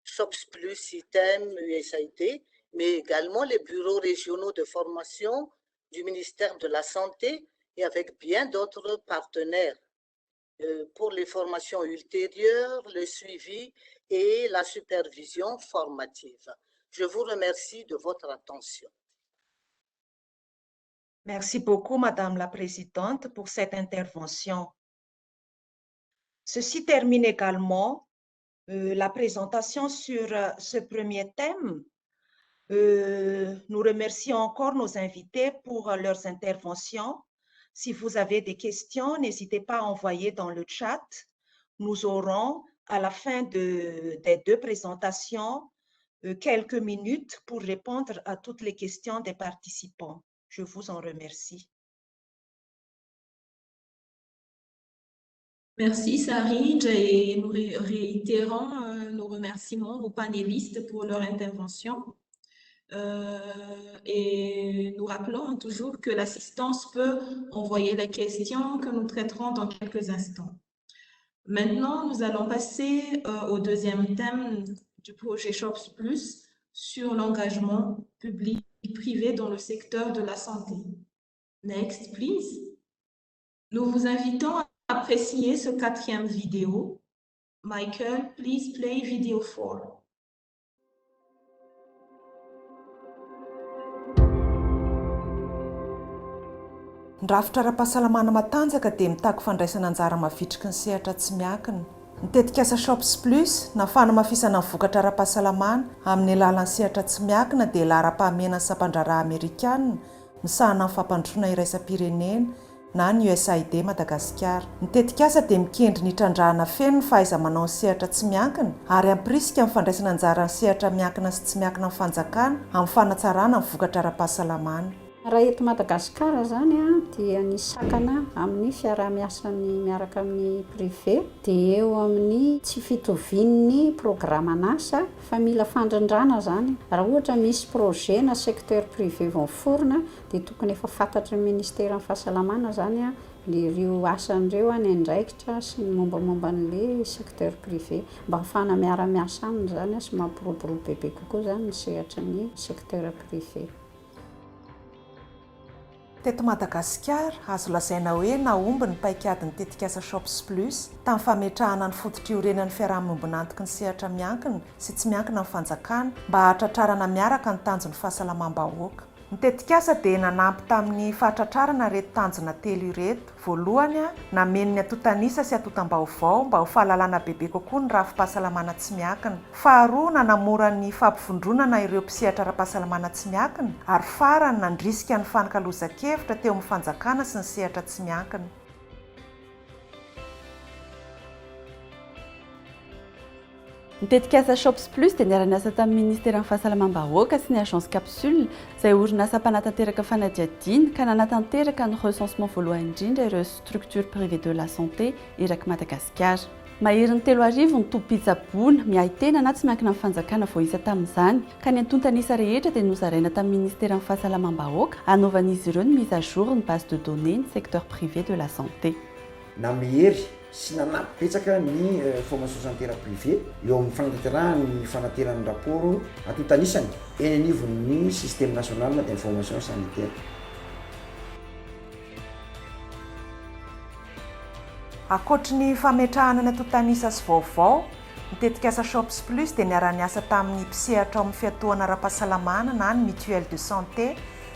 Shops Plus, ITEM, USAID, mais également les bureaux régionaux de formation du ministère de la Santé et avec bien d'autres partenaires pour les formations ultérieures, le suivi et la supervision formative. Je vous remercie de votre attention. Merci beaucoup, Madame la Présidente, pour cette intervention. Ceci termine également la présentation sur ce premier thème. Nous remercions encore nos invités pour leurs interventions. Si vous avez des questions, n'hésitez pas à envoyer dans le chat. Nous aurons à la fin des deux présentations quelques minutes pour répondre à toutes les questions des participants. Je vous en remercie. Merci Sarid et nous réitérons nos remerciements aux panélistes pour leur intervention. Et nous rappelons toujours que l'assistance peut envoyer les questions que nous traiterons dans quelques instants. Maintenant, nous allons passer au deuxième thème du projet Shops Plus sur l'engagement public et privé dans le secteur de la santé. Next, please. Nous vous invitons à apprécier ce quatrième vidéo. Michael, please play video 4. Ndrafitra ara-pahasalamana matanjaka dia mitaky fandraisana anjara mavitriky ny sehatra tsy miankina. Nitetika asa Shops Plus na fanamafisana ny vokatra ara-pahasalamana amin'ny alalan'ny sehatra tsy miankina dia lahara-pahamehana sy sampandraraha Amerikanina misahana amin'ny fampandrosoana iraisam-pirenena na ny USAID Madagasikara. Nitetika asa dia mikendry ny itrandrahana feno ny fahaiza-manao ny sehatra tsy miankina ary ampirisika amin'ny fandraisana anjara ny sehatra miankina sy tsy miankina amin'ny fanjakana amin'ny fanatsarana ny vokatra ara-pahasalamana. Raha eto Madagasikara zany dia ny sakana amin'ny fiarah-miasany miaraka amin'ny privé dia eo amin'ny tsy fitovian'ny programan'asa fa mila fandrindrana zany. Raha ohatra misy projet na secteur privé vao miforona dia tokony efa fantatry ny ministera amin'ny fahasalamana zany ireo asan'ireo any andraikitra sy ny mombamomba an'ilay secteur privé mba hafana miara-miasa aminy zany sy mampiroborobo bebe kokoa zany ny sehatra ny secteur privé. Teto Madagasikara azo lazaina hoe naomby ny paikadiny tetikasa Shops Plus tamin'ny fametrahana ny fototra-iorenan'ny fiarahamonina antoky ny sehatra miankina sy tsy miankina amin'ny fanjakana mba hahatratrarana miaraka ny tanjon'ny fahasalamam-bahoaka. Ny tetikasa dia nanampy tamin'ny fahatratrarana reto tanjona telo ireto. Voalohany nameny ny atotanisa sy atotam-baovao mba ho fahalalana bebe kokoa ny rafi-pahasalamana tsy miankina. Faharoa nanamora ny fampivondronana ireo mpisehatra ara-pahasalamana tsy miankina ary farany nandrisika ny fanikaloza-kevitra teo amin'ny fanjakana sy ny sehatra tsy miankina. Ny tetikasa Shops Plus dia niara-niasa tamin'ny ministera amin'ny fahasalamam-bahoaka sy ny agence capsule izay orinasa mpanatanteraka fanadihadiana ka nanatanteraka ny recensement voalohany indrindra ireo structure privée de la santé eraky Madagasikara. Maherin'ny 3 arivo ny tompom-pitsaboana miaitena na tsy miankina amin'ny fanjakana vao isa tamin'izany ka ny antontanisa rehetra dia nozaraina tamin'ny ministera amin'ny fahasalamam-bahoaka hanaovan'izy ireo ny mise à jour ny base de données ny secteur privé de la santé. Namehery sy nanampy betsaka ny formation sanitaire privé eo amin'ny fanatanterahany fanateran'ny rapport atotanisany eny anivon'ny système national d'information sanitaire. Akoatry ny fametrahana ny atotanisa sy vaovao, ny tetikasa Shops Plus dia niara-niasa tamin'ny mpisehatra amin'ny fiatohana ara-pahasalamana na ny mutuelle de santé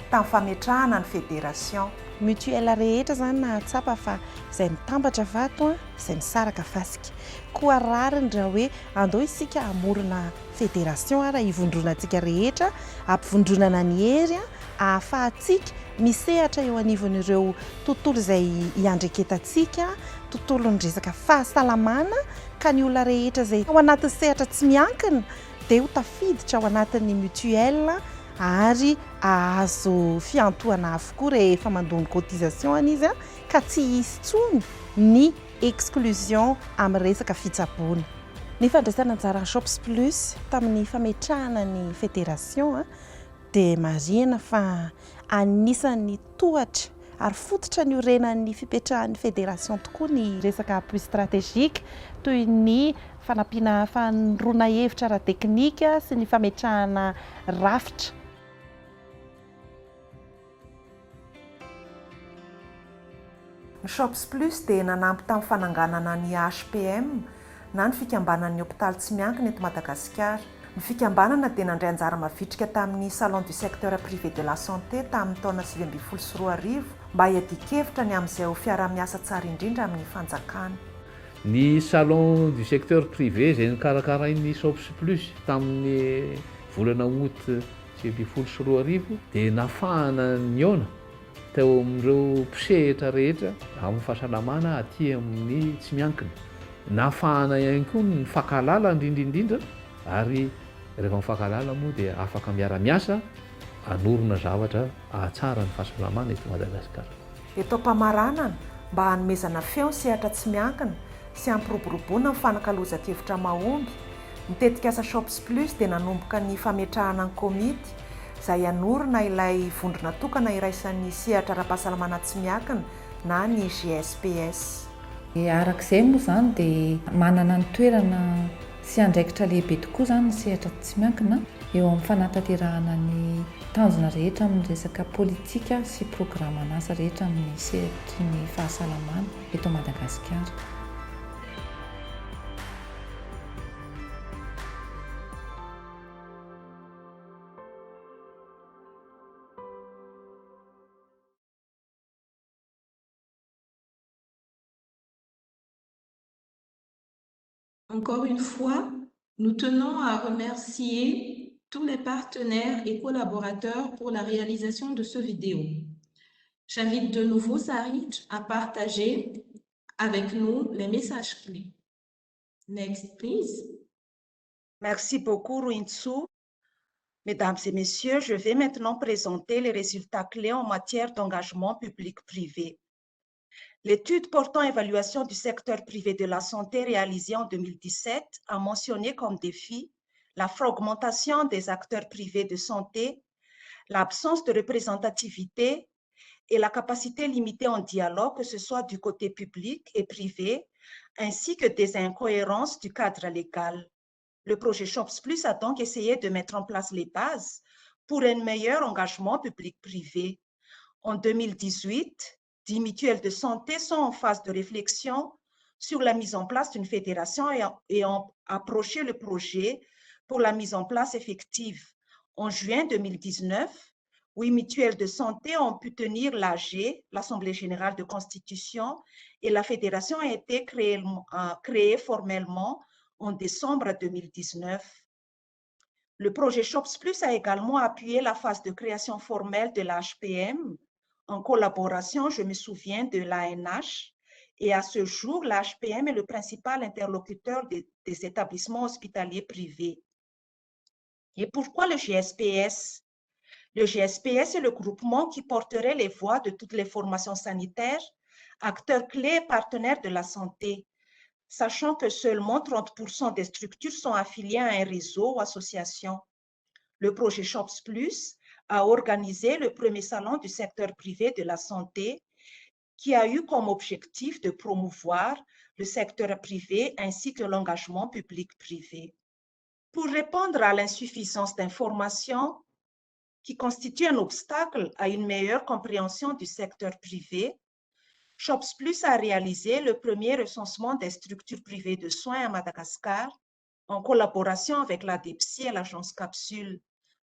tamin'ny fametrahana ny fédération. Mutuelle rehetra zany nahatsapa fa izay mitambatra vato izay misaraka fasika. Koa rariny raha hoe andao isika amorona fédération raha hivondronantsika rehetra, ampivondronana ny hery ahafahantsika misehatra eo anivon'ireo tontolo izay iandreketantsika, tontolo ny resaka fahasalamana ka ny olona rehetra izay ao anatin'ny sehatra tsy miankina dia ho tafiditra ao anatin'ny mutuelle ary azo fiantohana avokoa rehefa mandony cotisation izy ka tsy hisy intsony ny exclusion amin'ny resaka fitsaboana. Ny fandraisana anjara Shops Plus tamin'ny fametrahana ny fédération dia marihana fa anisan'ny tohatra ary fototra ny orenan'ny fipetrahan'ny fédération tokoa ny resaka appui stratégique toy ny fanampiana fanoroana hevitra ara-teknika sy ny fametrahana rafitra. Ny Shops Plus dia nanampy tamin'ny fananganana ny HPM na ny fikambanan'ny hôpitaly tsy miankina eto Madagasikara. Ny fikambanana dia nandray anjara mavitrika tamin'ny salon du secteur privé de la santé tamin'ny taona 2024 mba hiadikevitra ny amin'izay ho fiarah-miasa tsara indrindra amin'ny fanjakana. Ny salon du secteur privé izay nikarakarain'ny Shops Plus tamin'ny volana août 2024 dia nafahana ny ona teo amin'ireo mpisehatra rehetra amin'ny fahasalamana aty amin'ny tsy miankina. Nafahana ihany koa ny mifankahalala indrindra ary rehefa mifankahalala moa dia afaka miara-miasa anorona zavatra ahatsara ny fahasalamana eto Madagasikara. Eto am-pamaranana mba hanomezana feo ny sehatra tsy miankina sy ampiroboroboana ny fanakalozan-kevitra mahomby, ny tetikasa Shops Plus dia nanomboka ny fametrahana ny komity izay anorona ilay vondrona tokana iraisan'ny sehatra ara-pahasalamana tsy miankina na ny GSPS. Arak'izay moa zany dia manana ny toerana sy andraikitra lehibe tokoa zany ny sehatra tsy miankina eo amin'ny fanatanterahana ny tanjona rehetra amin'ny resaka politika sy programan'asa rehetra amin'ny sehatry ny fahasalamana eto Madagasikara. Encore une fois, nous tenons à remercier tous les partenaires et collaborateurs pour la réalisation de ce vidéo. J'invite de nouveau Sarit à partager avec nous les messages clés. Next, please. Merci beaucoup, Ruintsu. Mesdames et messieurs, je vais maintenant présenter les résultats clés en matière d'engagement public-privé. L'étude portant évaluation du secteur privé de la santé réalisée en 2017 a mentionné comme défi la fragmentation des acteurs privés de santé, l'absence de représentativité et la capacité limitée en dialogue, que ce soit du côté public et privé, ainsi que des incohérences du cadre légal. Le projet SHOPS Plus a donc essayé de mettre en place les bases pour un meilleur engagement public-privé. En 2018, 10 mutuelles de santé sont en phase de réflexion sur la mise en place d'une fédération et ont approché le projet pour la mise en place effective. En juin 2019, 8 mutuelles de santé ont pu tenir l'AG, l'Assemblée générale de constitution, et la fédération a été créée formellement en décembre 2019. Le projet SHOPS Plus a également appuyé la phase de création formelle de l'HPM en collaboration, je me souviens, de l'ANH, et à ce jour, l'HPM est le principal interlocuteur des établissements hospitaliers privés. Et pourquoi le GSPS? Le GSPS est le groupement qui porterait les voix de toutes les formations sanitaires, acteurs clés et partenaires de la santé, sachant que seulement 30% des structures sont affiliées à un réseau ou association. Le projet SHOPS Plus a organisé le premier salon du secteur privé de la santé qui a eu comme objectif de promouvoir le secteur privé ainsi que l'engagement public-privé. Pour répondre à l'insuffisance d'informations qui constitue un obstacle à une meilleure compréhension du secteur privé, SHOPS Plus a réalisé le premier recensement des structures privées de soins à Madagascar en collaboration avec la DEPSI et l'agence Capsule.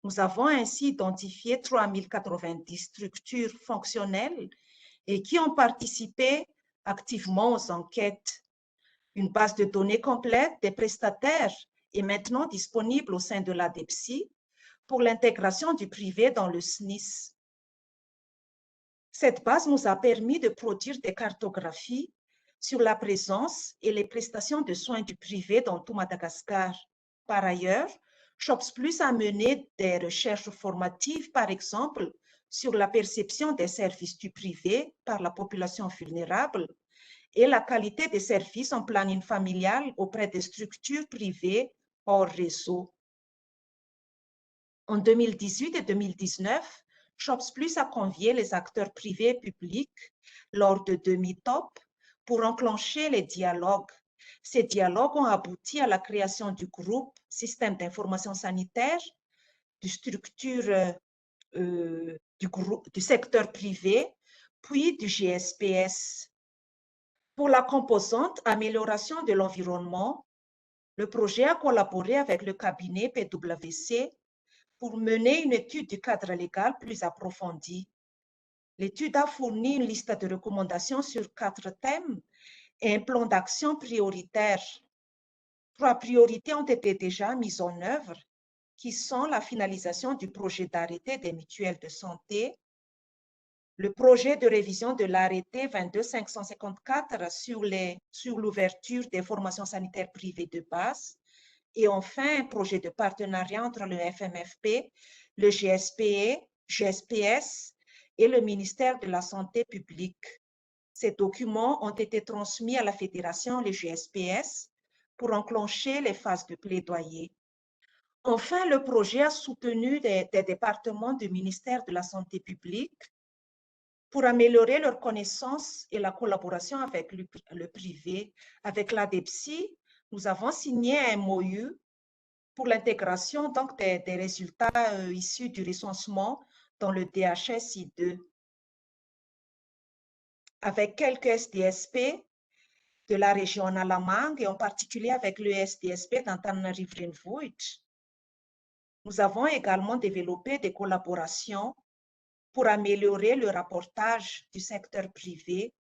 Nous avons ainsi identifié 3090 structures fonctionnelles et qui ont participé activement aux enquêtes. Une base de données complète des prestataires est maintenant disponible au sein de la DEPSI pour l'intégration du privé dans le SNIS. Cette base nous a permis de produire des cartographies sur la présence et les prestations de soins du privé dans tout Madagascar. Par ailleurs, SHOPS Plus a mené des recherches formatives, par exemple, sur la perception des services du privé par la population vulnérable et la qualité des services en planning familial auprès des structures privées hors réseau. En 2018 et 2019, SHOPS Plus a convié les acteurs privés et publics lors de 2 meet-up pour enclencher les dialogues. Ces dialogues ont abouti à la création du groupe Système d'information sanitaire, du secteur privé, puis du GSPS. Pour la composante amélioration de l'environnement, le projet a collaboré avec le cabinet PwC pour mener une étude du cadre légal plus approfondie. L'étude a fourni une liste de recommandations sur 4 thèmes et un plan d'action prioritaire. 3 priorités ont été déjà mises en œuvre, qui sont la finalisation du projet d'arrêté des mutuelles de santé, le projet de révision de l'arrêté 22554 sur l'ouverture des formations sanitaires privées de base, et enfin un projet de partenariat entre le FMFP, le GSPS et le ministère de la Santé publique. Ces documents ont été transmis à la Fédération, le GSPS, pour enclencher les phases de plaidoyer. Enfin, le projet a soutenu des départements du ministère de la Santé publique pour améliorer leur connaissance et la collaboration avec le privé. Avec la DEPSI, nous avons signé un MOU pour l'intégration des résultats issus du recensement dans le DHSI2. Avec quelques SDSP de la région Nalamangue et en particulier avec le SDSP d'Antananarivo-Rinvoud, nous avons également développé des collaborations pour améliorer le rapportage du secteur privé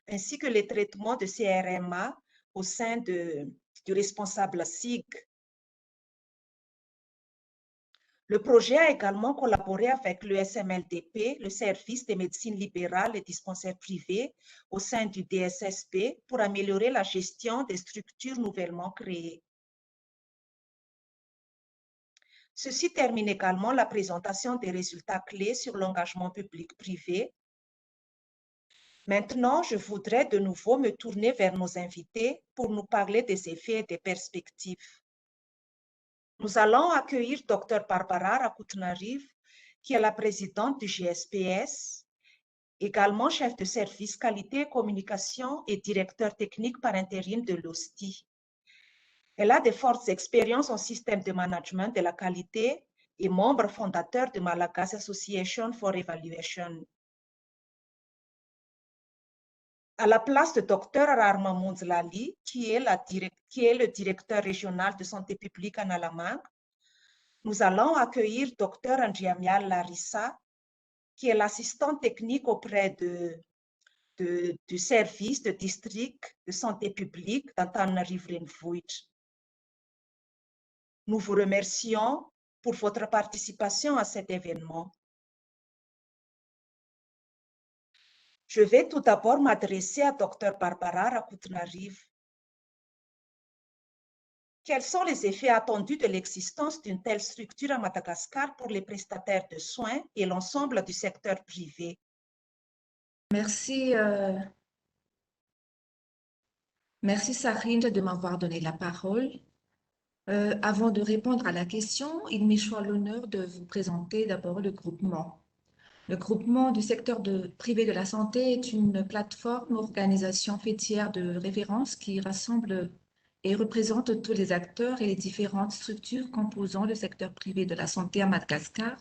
ainsi que les traitements de CRMA au sein du responsable SIG. Le projet a également collaboré avec le SMLDP, le service de médecine libérale et dispensaires privés au sein du DSSP pour améliorer la gestion des structures nouvellement créées. Ceci termine également la présentation des résultats clés sur l'engagement public-privé. Maintenant, je voudrais de nouveau me tourner vers nos invités pour nous parler des effets et des perspectives. Nous allons accueillir Dr Barbara Rakoutenarive, qui est la présidente du GSPS, également chef de service qualité et communication et directeur technique par intérim de l'OSTI. Elle a de fortes expériences en système de management de la qualité et membre fondateur de Malagasy Association for Evaluation. À la place de Dr Rarma Monzlali, qui est le directeur régional de santé publique en Alamangue, nous allons accueillir Dr Andriamial Larissa, qui est l'assistant technique auprès du service de district de santé publique d'Antananarivo-Renivohitra. Nous vous remercions pour votre participation à cet événement. Je vais tout d'abord m'adresser à Dr Barbara Rakoutenarive. Quels sont les effets attendus de l'existence d'une telle structure à Madagascar pour les prestataires de soins et l'ensemble du secteur privé? Merci, merci Sarine de m'avoir donné la parole. Avant de répondre à la question, il m'est choisi l'honneur de vous présenter d'abord le groupement. Le groupement du secteur privé de la santé est une plateforme organisation fêtière de référence qui rassemble et représente tous les acteurs et les différentes structures composant le secteur privé de la santé à Madagascar,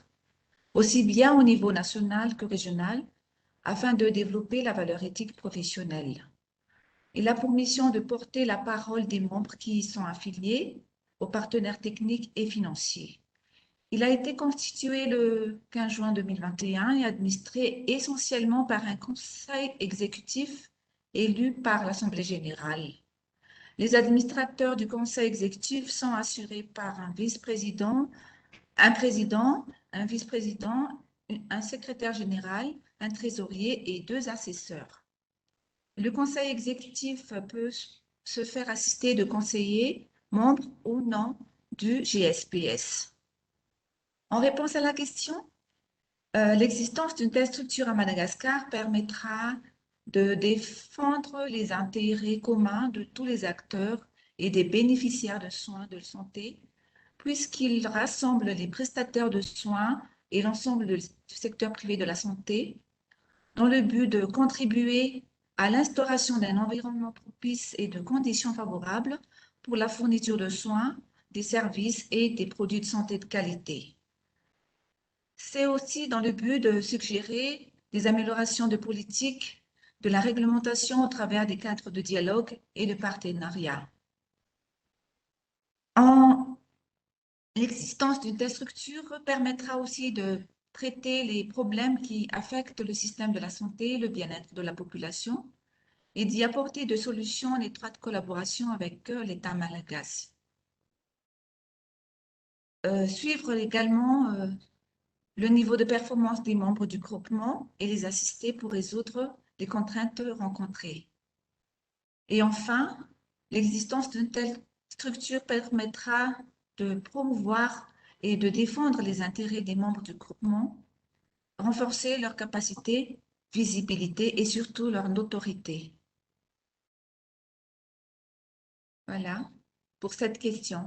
aussi bien au niveau national que régional, afin de développer la valeur éthique professionnelle. Il a pour mission de porter la parole des membres qui y sont affiliés, aux partenaires techniques et financiers. Il a été constitué le 15 juin 2021 et administré essentiellement par un conseil exécutif élu par l'Assemblée générale. Les administrateurs du conseil exécutif sont assurés par un vice-président, un président, un vice-président, un secrétaire général, un trésorier et 2 assesseurs. Le conseil exécutif peut se faire assister de conseillers, membres ou non du GSPS. En réponse à la question, l'existence d'une telle structure à Madagascar permettra de défendre les intérêts communs de tous les acteurs et des bénéficiaires de soins de santé, puisqu'il rassemble les prestataires de soins et l'ensemble du secteur privé de la santé, dans le but de contribuer à l'instauration d'un environnement propice et de conditions favorables pour la fourniture de soins, des services et des produits de santé de qualité. C'est aussi dans le but de suggérer des améliorations de politique, de la réglementation au travers des cadres de dialogue et de partenariat. L'existence d'une telle structure permettra aussi de traiter les problèmes qui affectent le système de la santé et le bien-être de la population et d'y apporter des solutions en étroite collaboration avec l'État malagasy. Suivre également le niveau de performance des membres du groupement et les assister pour résoudre les contraintes rencontrées. Et enfin, l'existence d'une telle structure permettra de promouvoir et de défendre les intérêts des membres du groupement, renforcer leur capacité, visibilité et surtout leur notoriété. Voilà pour cette question.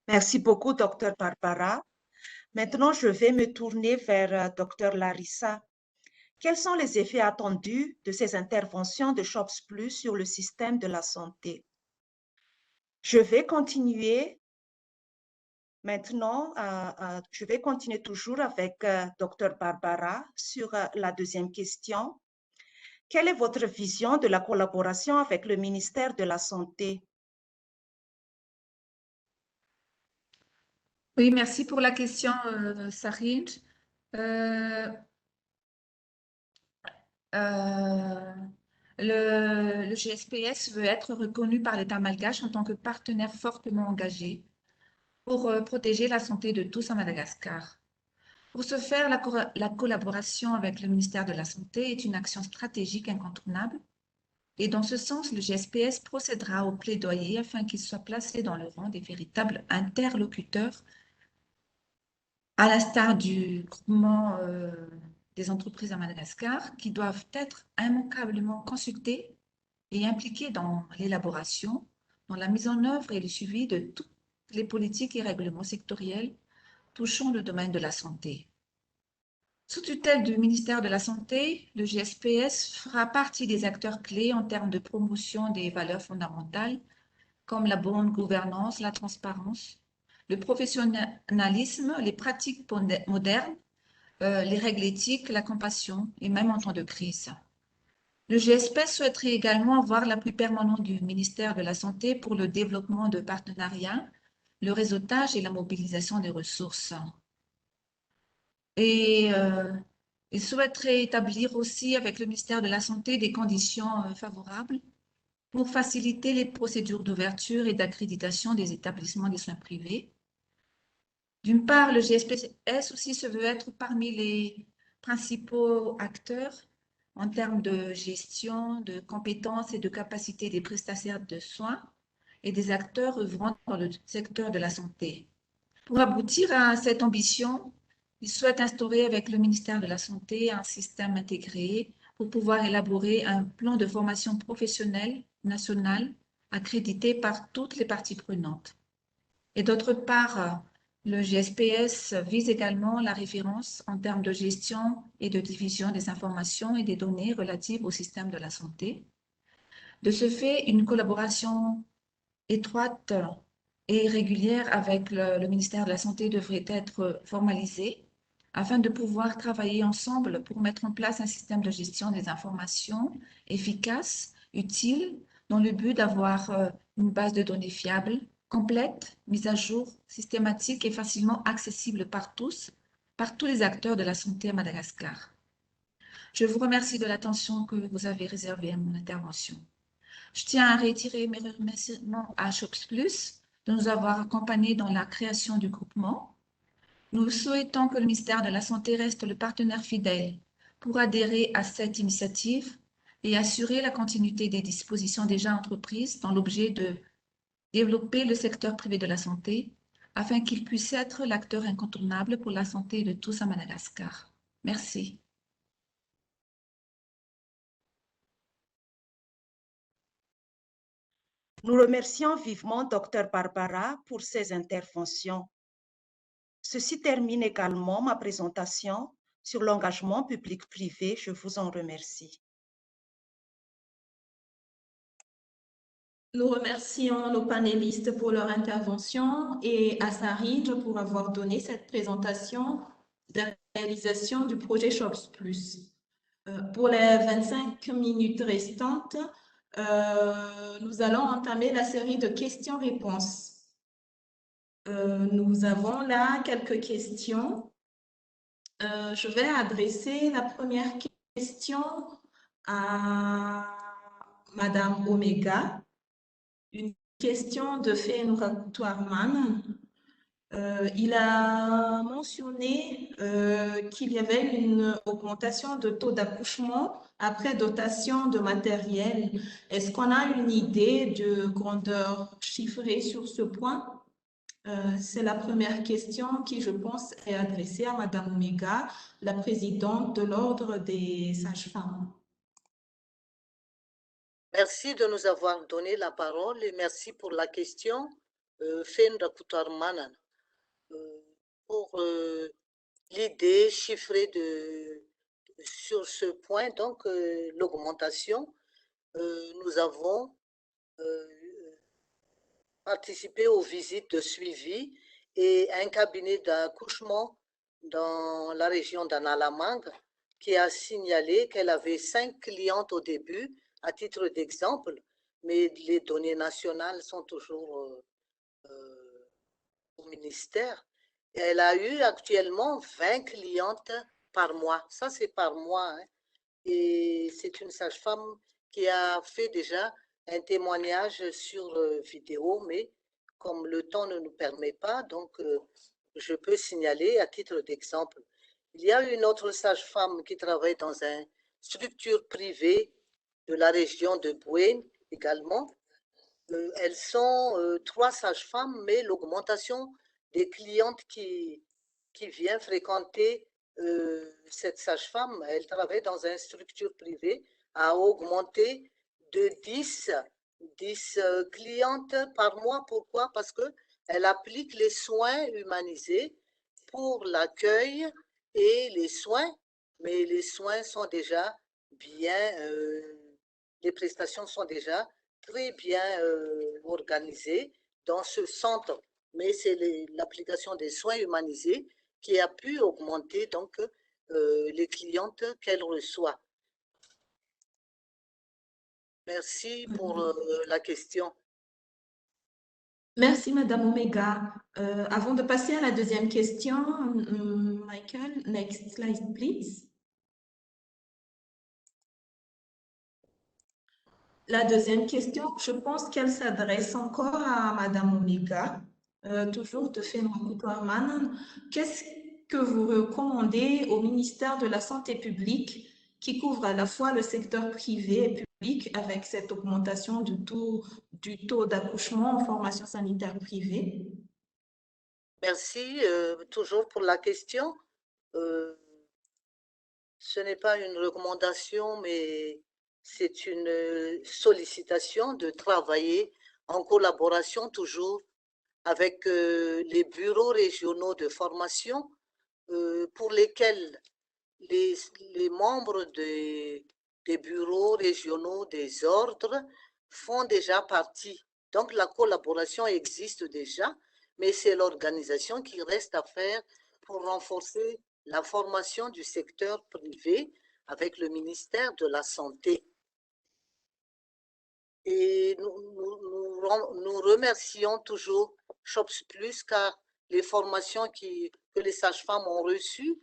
Merci beaucoup, Dr Barbara. Maintenant, je vais me tourner vers Dr Larissa. Quels sont les effets attendus de ces interventions de SHOPS Plus sur le système de la santé? Je vais continuer maintenant, je vais continuer toujours avec Dr Barbara sur la deuxième question. Quelle est votre vision de la collaboration avec le ministère de la Santé? Oui, merci pour la question, Sarine. Le GSPS veut être reconnu par l'État malgache en tant que partenaire fortement engagé pour protéger la santé de tous à Madagascar. Pour ce faire, la collaboration avec le ministère de la Santé est une action stratégique incontournable Et dans ce sens, le GSPS procédera au plaidoyer afin qu'il soit placé dans le rang des véritables interlocuteurs, à l'instar du groupement des entreprises à Madagascar, qui doivent être immanquablement consultés et impliqués dans l'élaboration, dans la mise en œuvre et le suivi de toutes les politiques et règlements sectoriels touchant le domaine de la santé. Sous tutelle du ministère de la Santé, le GSPS fera partie des acteurs clés en termes de promotion des valeurs fondamentales comme la bonne gouvernance, la transparence, le professionnalisme, les pratiques modernes, les règles éthiques, la compassion et même en temps de crise. Le GSPS souhaiterait également avoir l'appui permanent du ministère de la Santé pour le développement de partenariats, le réseautage et la mobilisation des ressources. Et il souhaiterait établir aussi avec le ministère de la Santé des conditions favorables pour faciliter les procédures d'ouverture et d'accréditation des établissements des soins privés. D'une part, le GSPS aussi se veut être parmi les principaux acteurs en termes de gestion, de compétences et de capacité des prestataires de soins et des acteurs œuvrant dans le secteur de la santé. Pour aboutir à cette ambition, il souhaite instaurer avec le ministère de la Santé un système intégré pour pouvoir élaborer un plan de formation professionnelle nationale accrédité par toutes les parties prenantes. Et d'autre part, le GSPS vise également la référence en termes de gestion et de diffusion des informations et des données relatives au système de la santé. De ce fait, une collaboration étroite et régulière avec le ministère de la Santé devrait être formalisée afin de pouvoir travailler ensemble pour mettre en place un système de gestion des informations efficace, utile, dans le but d'avoir une base de données fiable, complète, mise à jour, systématique et facilement accessible par tous les acteurs de la santé à Madagascar. Je vous remercie de l'attention que vous avez réservée à mon intervention. Je tiens à réitérer mes remerciements à Shops Plus de nous avoir accompagnés dans la création du groupement. Nous souhaitons que le ministère de la Santé reste le partenaire fidèle pour adhérer à cette initiative et assurer la continuité des dispositions déjà entreprises dans l'objet de développer le secteur privé de la santé afin qu'il puisse être l'acteur incontournable pour la santé de tous à Madagascar. Merci. Nous remercions vivement Dr Barbara pour ses interventions. Ceci termine également ma présentation sur l'engagement public-privé. Je vous en remercie. Nous remercions nos panélistes pour leur intervention et à Sarine pour avoir donné cette présentation de la réalisation du projet Shops Plus. Pour les 25 minutes restantes, nous allons entamer la série de questions-réponses. Nous avons là quelques questions. Je vais adresser la première question à Madame Omega. Une question de Fenra Koutoarman. Il a mentionné qu'il y avait une augmentation de taux d'accouchement après dotation de matériel. Est-ce qu'on a une idée de grandeur chiffrée sur ce point? C'est la première question qui, je pense, est adressée à Madame Omega, la présidente de l'Ordre des sages-femmes. Merci de nous avoir donné la parole et merci pour la question, Fenra Koutoarmanan, pour l'idée chiffrée sur ce point, donc l'augmentation. Nous avons participé aux visites de suivi et un cabinet d'accouchement dans la région d'Analamang qui a signalé qu'elle avait 5 clientes au début, à titre d'exemple, mais les données nationales sont toujours au ministère. Et elle a eu actuellement 20 clientes par mois. Ça, c'est par mois. Hein. Et c'est une sage-femme qui a fait déjà un témoignage sur vidéo, mais comme le temps ne nous permet pas, donc je peux signaler à titre d'exemple. Il y a une autre sage-femme qui travaille dans une structure privée de la région de Bouén également. Elles sont 3 sages-femmes, mais l'augmentation des clientes qui viennent fréquenter cette sage-femme, elle travaille dans une structure privée, a augmenté de 10 clientes par mois. Pourquoi? Parce qu'elle applique les soins humanisés pour l'accueil et les soins, mais les soins sont déjà bien, les prestations sont déjà très bien organisées dans ce centre. Mais c'est l'application des soins humanisés qui a pu augmenter donc les clientes qu'elle reçoit. Merci pour la question. Merci, Madame Omega. Avant de passer à la deuxième question, Michael, next slide, please. La deuxième question, je pense qu'elle s'adresse encore à Madame Omega, toujours de Fenwa Coutoirman. Qu'est-ce que vous recommandez au ministère de la Santé publique qui couvre à la fois le secteur privé et public avec cette augmentation du taux d'accouchement en formation sanitaire privée? Merci toujours pour la question. Ce n'est pas une recommandation, mais c'est une sollicitation de travailler en collaboration toujours avec les bureaux régionaux de formation pour lesquels les membres des bureaux régionaux des ordres font déjà partie. Donc la collaboration existe déjà, mais c'est l'organisation qui reste à faire pour renforcer la formation du secteur privé avec le ministère de la Santé. Et nous remercions toujours SHOPS Plus car les formations que les sages-femmes ont reçues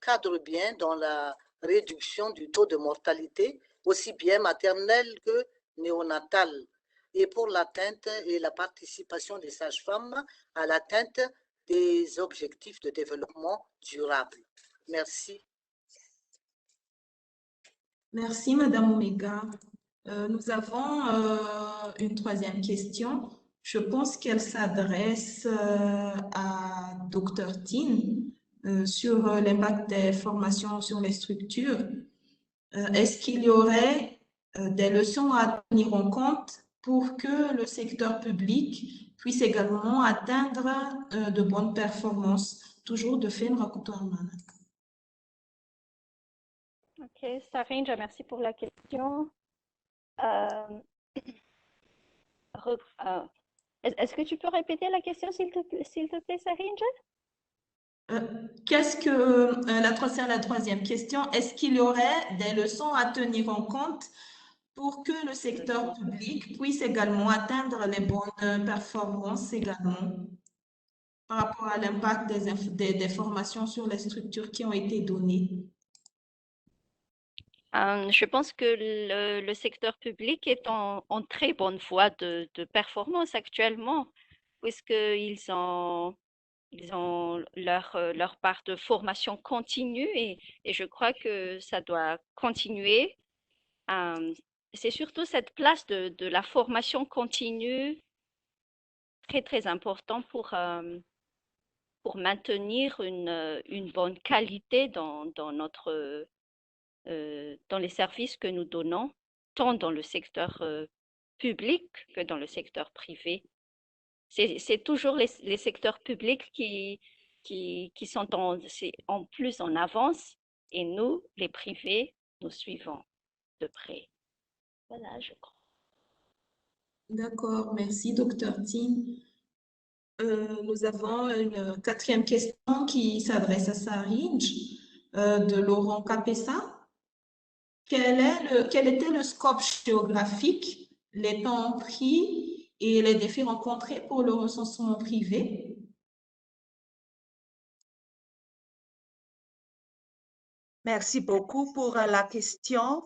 cadrent bien dans la réduction du taux de mortalité, aussi bien maternelle que néonatale, et pour l'atteinte et la participation des sages-femmes à l'atteinte des objectifs de développement durable. Merci. Merci, Madame Omega. Nous avons une troisième question. Je pense qu'elle s'adresse à Dr Tin sur l'impact des formations sur les structures. Est-ce qu'il y aurait des leçons à tenir en compte pour que le secteur public puisse également atteindre de bonnes performances? Toujours de Fenwa Coutoirman. Ok, Sarinja, merci pour la question. Est-ce que tu peux répéter la question, s'il te plaît, Sarinja? Qu'est-ce que la troisième question? Est-ce qu'il y aurait des leçons à tenir en compte pour que le secteur public puisse également atteindre les bonnes performances également par rapport à l'impact des formations sur les structures qui ont été données? Je pense que le secteur public est en très bonne voie de performance actuellement, puisqu'ils ont leur part de formation continue et je crois que ça doit continuer. C'est surtout cette place de la formation continue très, très important pour maintenir une bonne qualité dans les services que nous donnons, tant dans le secteur public que dans le secteur privé. C'est toujours les secteurs publics qui sont en plus en avance et nous, les privés, nous suivons de près. Voilà, je crois. D'accord, merci, Dr Tin. Nous avons une quatrième question qui s'adresse à Sarinj de Laurent Capessa. Quel était le scope géographique, les temps pris et les défis rencontrés pour le recensement privé? Merci beaucoup pour la question.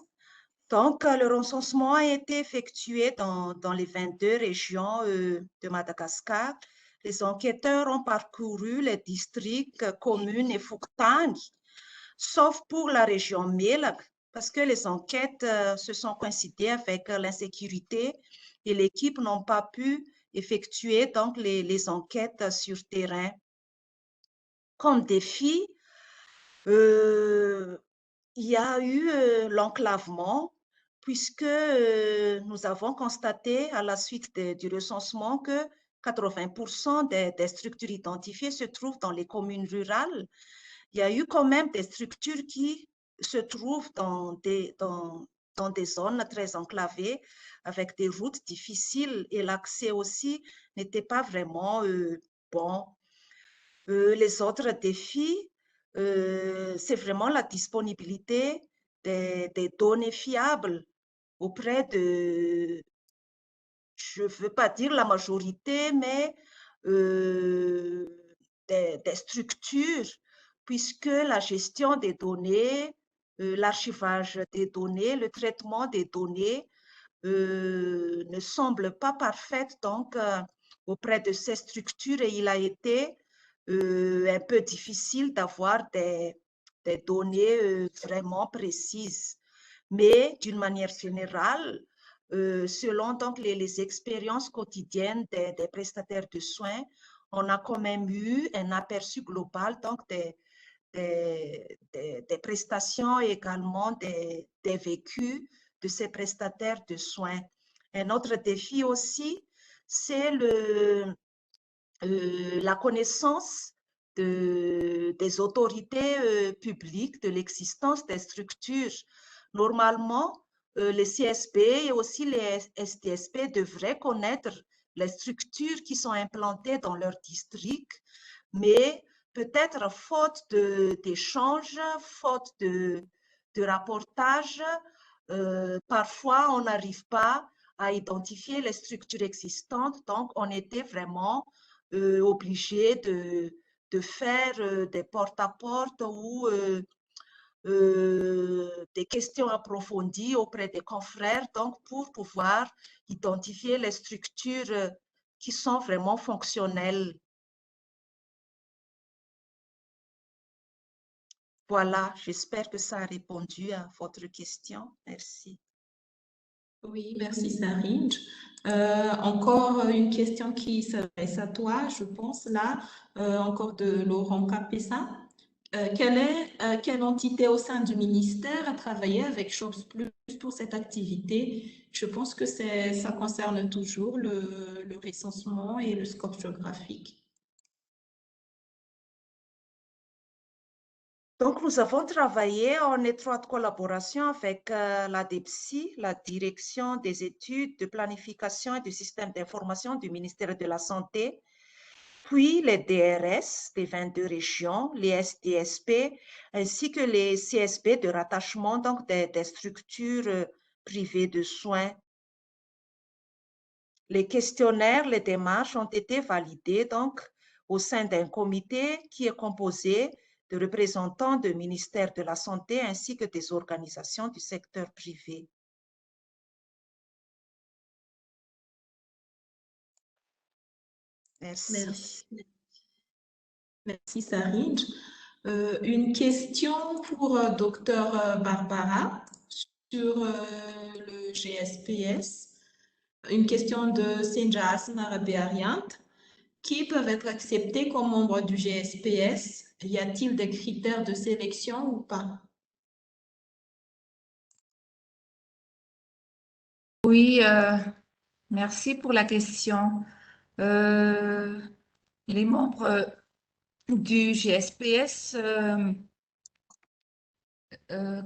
Donc, le recensement a été effectué dans les 22 régions de Madagascar. Les enquêteurs ont parcouru les districts, communes et Fouktani, sauf pour la région Melag, parce que les enquêtes se sont coïncidées avec l'insécurité et l'équipe n'ont pas pu effectuer donc les enquêtes sur terrain. Comme défi, il y a eu l'enclavement, puisque nous avons constaté à la suite du recensement que 80% des structures identifiées se trouvent dans les communes rurales. Il y a eu quand même des structures qui se trouvent dans des zones très enclavées, avec des routes difficiles, et l'accès aussi n'était pas vraiment bon. Les autres défis, c'est vraiment la disponibilité des données fiables auprès de, je ne veux pas dire la majorité, mais des structures, puisque la gestion des données, l'archivage des données, le traitement des données ne semble pas parfaite donc auprès de ces structures, et il a été un peu difficile d'avoir des données vraiment précises. Mais d'une manière générale, selon donc les expériences quotidiennes des prestataires de soins, on a quand même eu un aperçu global donc des prestations et également des vécus de ces prestataires de soins. Un autre défi aussi, c'est la connaissance des autorités publiques de l'existence des structures. Normalement, les CSP et aussi les STSP devraient connaître les structures qui sont implantées dans leur district, mais peut-être faute d'échanges, faute de rapportage, parfois on n'arrive pas à identifier les structures existantes, donc on était vraiment obligé de faire des porte-à-porte ou des questions approfondies auprès des confrères, donc pour pouvoir identifier les structures qui sont vraiment fonctionnelles. Voilà, j'espère que ça a répondu à votre question. Merci. Oui, merci Sarinj. Encore une question qui s'adresse à toi, je pense, là, encore de Laurent Capessa. Quelle entité au sein du ministère a travaillé avec Shops Plus pour cette activité? Je pense que ça concerne toujours le recensement et le scope géographique. Donc, nous avons travaillé en étroite collaboration avec la DEPSI, la Direction des études de planification et du système d'information du ministère de la Santé, puis les DRS des 22 régions, les STSP, ainsi que les CSP de rattachement, donc des structures privées de soins. Les questionnaires, les démarches ont été validés donc au sein d'un comité qui est composé de représentants du ministère de la Santé ainsi que des organisations du secteur privé. Merci. Merci Sarinj. Une question pour Dr Barbara sur le GSPS. Une question de Senja Asma Rabiariant. Qui peuvent être acceptés comme membres du GSPS? Y a-t-il des critères de sélection ou pas? Oui, merci pour la question. Les membres du GSPS,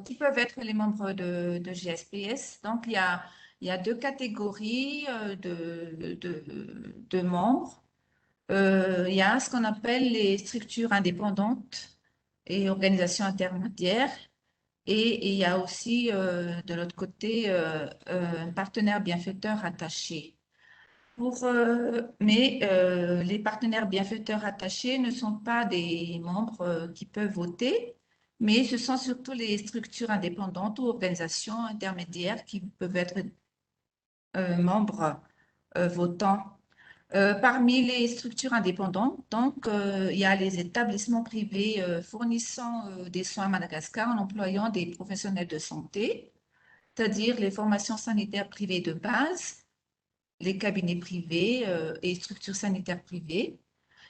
qui peuvent être les membres de GSPS? Donc, il y a deux catégories de membres. Il y a ce qu'on appelle les structures indépendantes et organisations intermédiaires. Et il y a aussi, de l'autre côté, un partenaire bienfaiteur attaché. Mais les partenaires bienfaiteurs attachés ne sont pas des membres qui peuvent voter, mais ce sont surtout les structures indépendantes ou organisations intermédiaires qui peuvent être membres votants. Parmi les structures indépendantes, donc, il y a les établissements privés fournissant des soins à Madagascar en employant des professionnels de santé, c'est-à-dire les formations sanitaires privées de base, les cabinets privés et structures sanitaires privées.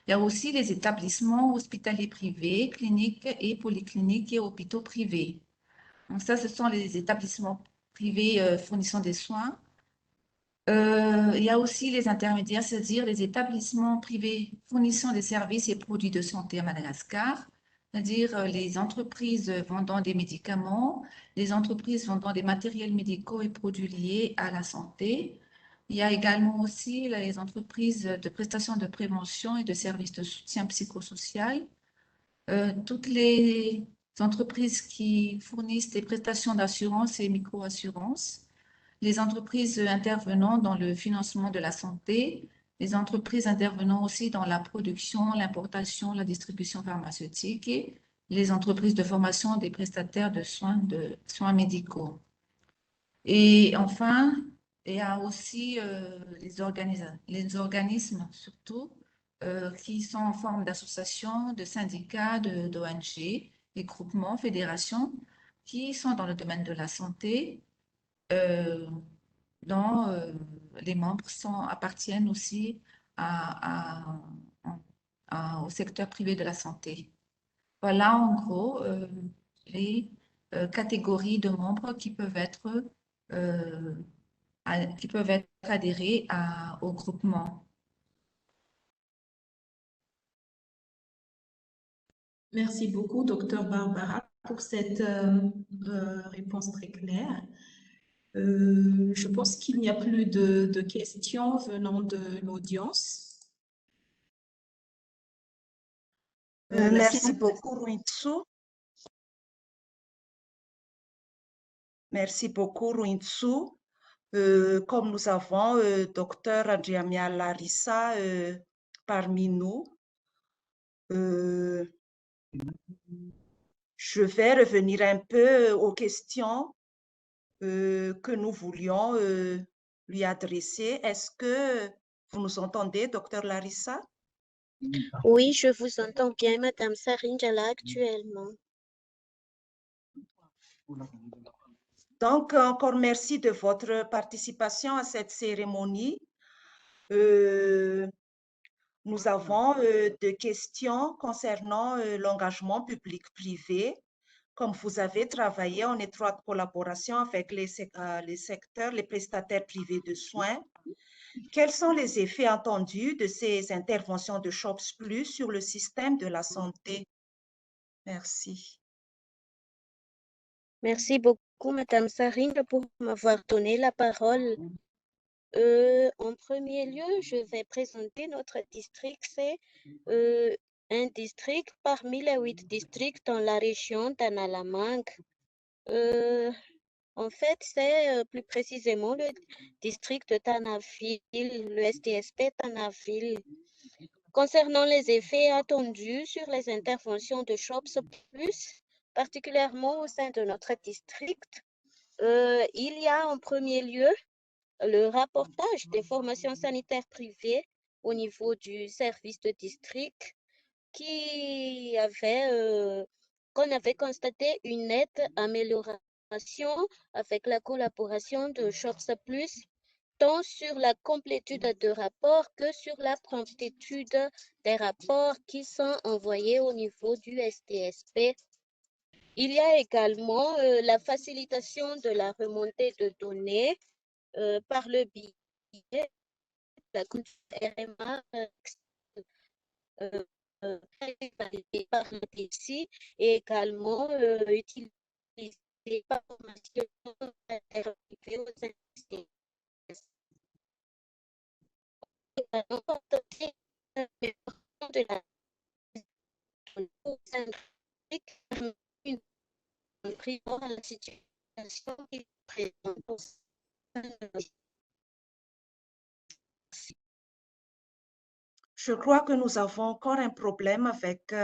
Il y a aussi les établissements hospitaliers privés, cliniques et polycliniques et hôpitaux privés. Donc ça, ce sont les établissements privés fournissant des soins. Il y a aussi les intermédiaires, c'est-à-dire les établissements privés fournissant des services et produits de santé à Madagascar, c'est-à-dire les entreprises vendant des médicaments, les entreprises vendant des matériels médicaux et produits liés à la santé. Il y a également aussi les entreprises de prestations de prévention et de services de soutien psychosocial. Toutes les entreprises qui fournissent des prestations d'assurance et micro-assurance, les entreprises intervenant dans le financement de la santé, les entreprises intervenant aussi dans la production, l'importation, la distribution pharmaceutique et les entreprises de formation des prestataires de soins médicaux. Et enfin, il y a aussi les organismes surtout qui sont en forme d'associations, de syndicats, d'ONG, des groupements, fédérations qui sont dans le domaine de la santé, dont les membres appartiennent aussi au secteur privé de la santé. Voilà en gros les catégories de membres qui peuvent être adhérés au groupement. Merci beaucoup, Dr Barbara, pour cette réponse très claire. Je pense qu'il n'y a plus de questions venant de l'audience. Merci beaucoup, Ruintsu. Merci beaucoup, Ruintsu. Comme nous avons Dr Andriamia Larissa parmi nous, je vais revenir un peu aux questions que nous voulions lui adresser. Est-ce que vous nous entendez, Dr Larissa? Oui, je vous entends bien, Madame Sarinjala, actuellement. Donc, encore merci de votre participation à cette cérémonie. Nous avons des questions concernant l'engagement public-privé. Comme vous avez travaillé en étroite collaboration avec les secteurs, les prestataires privés de soins, quels sont les effets attendus de ces interventions de SHOPS Plus sur le système de la santé? Merci. Merci beaucoup, Madame Sarine, pour m'avoir donné la parole. En premier lieu, je vais présenter notre district. C'est un district parmi les 8 districts dans la région d'Analamang. En fait, c'est plus précisément le district de Tanaville, le STSP Tanaville. Concernant les effets attendus sur les interventions de SHOPS Plus, particulièrement au sein de notre district, il y a en premier lieu le rapportage des formations sanitaires privées au niveau du service de district qu'on avait constaté une nette amélioration avec la collaboration de SHOPS Plus, tant sur la complétude de rapports que sur la promptitude des rapports qui sont envoyés au niveau du STSP. Il y a également la facilitation de la remontée de données par le biais de la RMA validée par le DECI et également utilisée par formation interactivée aux institutions. De la à la situation qui présente. Je crois que nous avons encore un problème avec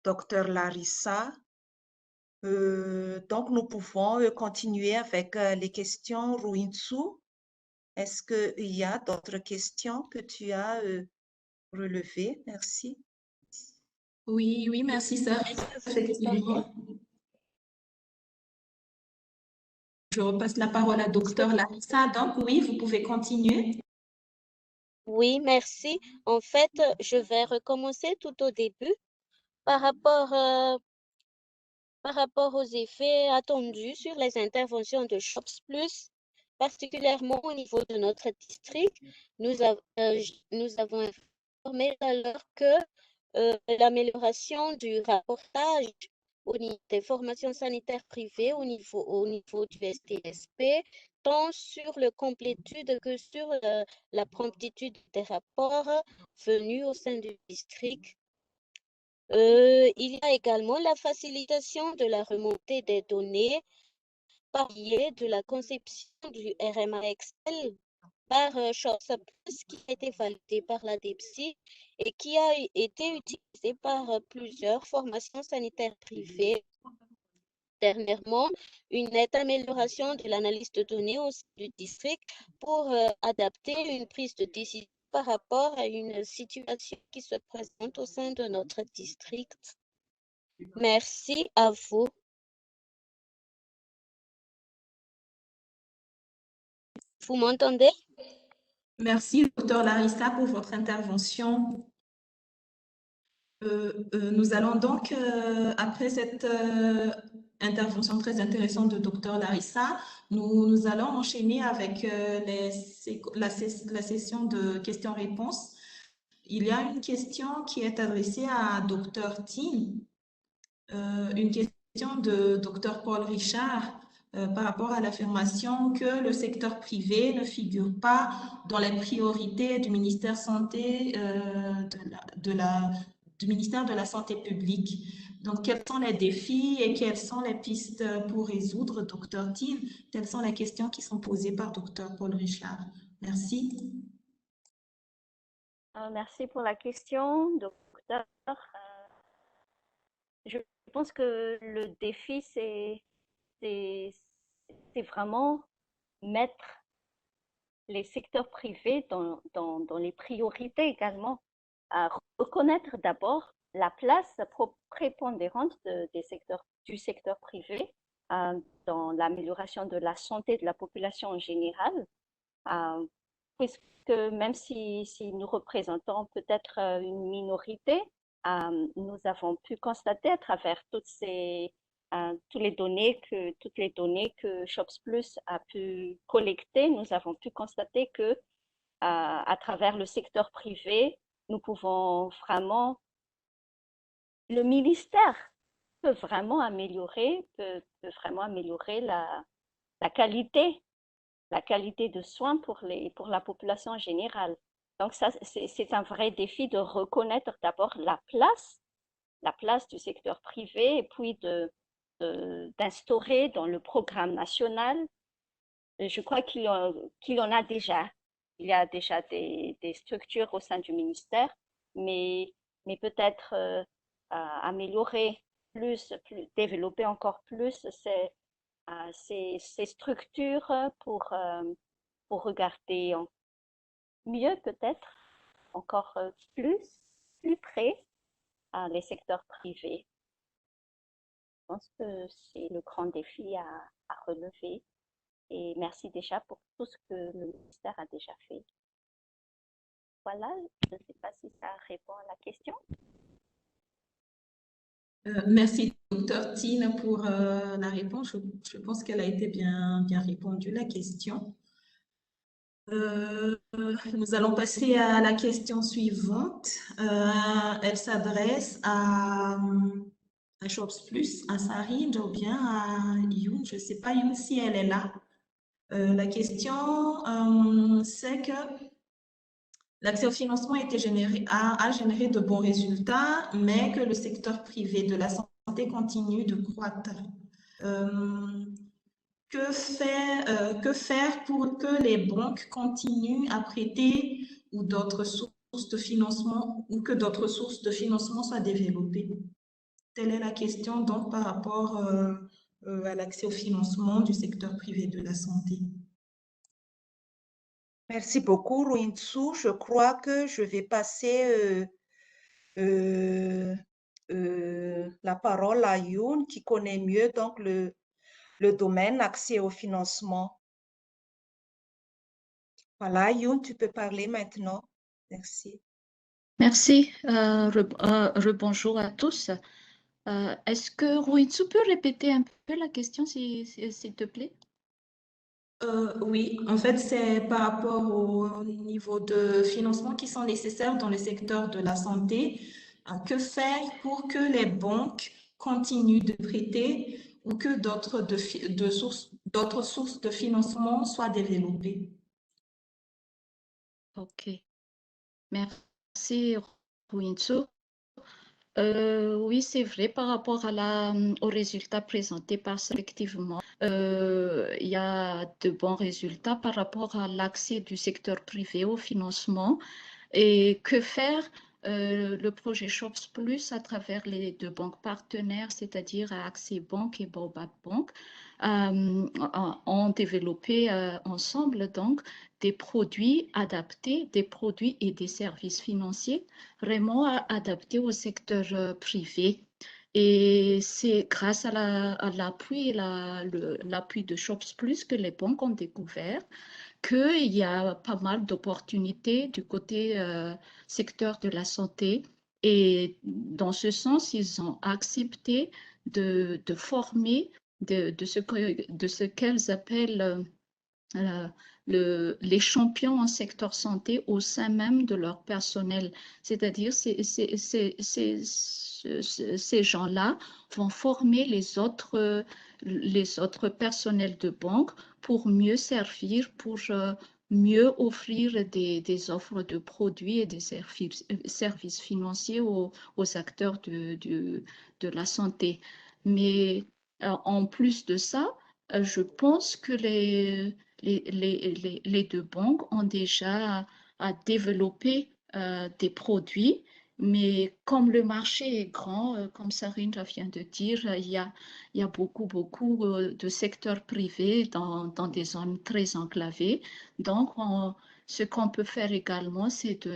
Dr Larissa. Donc, nous pouvons continuer avec les questions Ruintsu. Est-ce qu'il y a d'autres questions que tu as relevées? Merci. Oui, oui, merci, sœur. Effectivement. Je repasse la parole à Docteur Larissa. Donc, oui, vous pouvez continuer. Oui, merci. En fait, je vais recommencer tout au début par rapport, par rapport aux effets attendus sur les interventions de Shops Plus, particulièrement au niveau de notre district. Nous avons informé alors que l'amélioration du rapportage au niveau des formations sanitaires privées au niveau du STSP, tant sur le complétude que sur la promptitude des rapports venus au sein du district. Il y a également la facilitation de la remontée des données par biais de la conception du RMA Excel par ShopSupply qui a été validé par la DEPSI et qui a été utilisé par plusieurs formations sanitaires privées. Dernièrement, une nette amélioration de l'analyse de données au sein du district pour adapter une prise de décision par rapport à une situation qui se présente au sein de notre district. Merci à vous. Vous m'entendez? Merci, Docteur Larissa, pour votre intervention. Nous allons donc, après cette intervention très intéressante de Docteur Larissa, nous allons enchaîner avec la session de questions-réponses. Il y a une question qui est adressée à Docteur Tin, une question de Docteur Paul Richard par rapport à l'affirmation que le secteur privé ne figure pas dans les priorités du ministère Santé, du ministère de la Santé publique. Donc, quels sont les défis et quelles sont les pistes pour résoudre, Docteur Tin? Telles sont les questions qui sont posées par Docteur Paul Richard. Merci. Merci pour la question, docteur. Je pense que le défi, c'est vraiment mettre les secteurs privés dans les priorités également, à reconnaître d'abord la place prépondérante du secteur privé dans l'amélioration de la santé de la population en général, puisque même si nous représentons peut-être une minorité, nous avons pu constater à travers toutes les données que Shops Plus a pu collecter, nous avons pu constater que à travers le secteur privé, nous pouvons vraiment, le ministère peut vraiment améliorer la qualité de soins pour la population en générale. Donc ça, c'est un vrai défi de reconnaître d'abord la place du secteur privé et puis d'instaurer dans le programme national. Je crois qu'il y en a déjà. Il y a déjà des structures au sein du ministère, mais peut-être améliorer développer encore plus ces structures pour regarder mieux peut-être encore plus près les secteurs privés. Je pense que c'est le grand défi à relever et merci déjà pour tout ce que le ministère a déjà fait. Voilà, je ne sais pas si ça répond à la question. Merci, Dr. Tin, pour la réponse. Je pense qu'elle a été bien répondue, la question. Nous allons passer à la question suivante. Elle s'adresse à Shops Plus, à Sarine ou bien à Youn. Je ne sais pas, Youn, si elle est là. La question, c'est que l'accès au financement a généré de bons résultats, mais que le secteur privé de la santé continue de croître. Que faire pour que les banques continuent à prêter ou d'autres sources de financement ou que d'autres sources de financement soient développées? Telle est la question donc par rapport à l'accès au financement du secteur privé de la santé. Merci beaucoup, Ruintsu. Je crois que je vais passer la parole à Youn qui connaît mieux donc le domaine accès au financement. Voilà, Youn, tu peux parler maintenant. Merci. Merci. Rebonjour à tous. Est-ce que Ruintsu peut répéter un peu la question, s'il te plaît? Oui, en fait, c'est par rapport au niveau de financement qui sont nécessaires dans le secteur de la santé. Que faire pour que les banques continuent de prêter ou que d'autres sources de financement soient développées? Ok, merci Ruintsu. Oui, c'est vrai, par rapport aux résultats présentés par ça, effectivement, il y a de bons résultats par rapport à l'accès du secteur privé au financement. Et que faire? Le projet Shops Plus à travers les deux banques partenaires, c'est-à-dire Accès Bank et Baobab Bank, ont développé ensemble donc des produits adaptés, des produits et des services financiers vraiment adaptés au secteur privé. Et c'est grâce à l'appui de Shops Plus que les banques ont découvert qu'il y a pas mal d'opportunités du côté secteur de la santé. Et dans ce sens, ils ont accepté de former de ce qu'elles appellent les champions en secteur santé au sein même de leur personnel. C'est-à-dire ces gens-là vont former les autres personnels de banque pour mieux servir, pour mieux offrir des offres de produits et des services financiers aux acteurs de la santé. Mais en plus de ça, je pense que les deux banques ont déjà développé des produits, mais comme le marché est grand, comme Sarindra vient de dire, il y a beaucoup de secteurs privés dans des zones très enclavées. Donc, ce qu'on peut faire également, c'est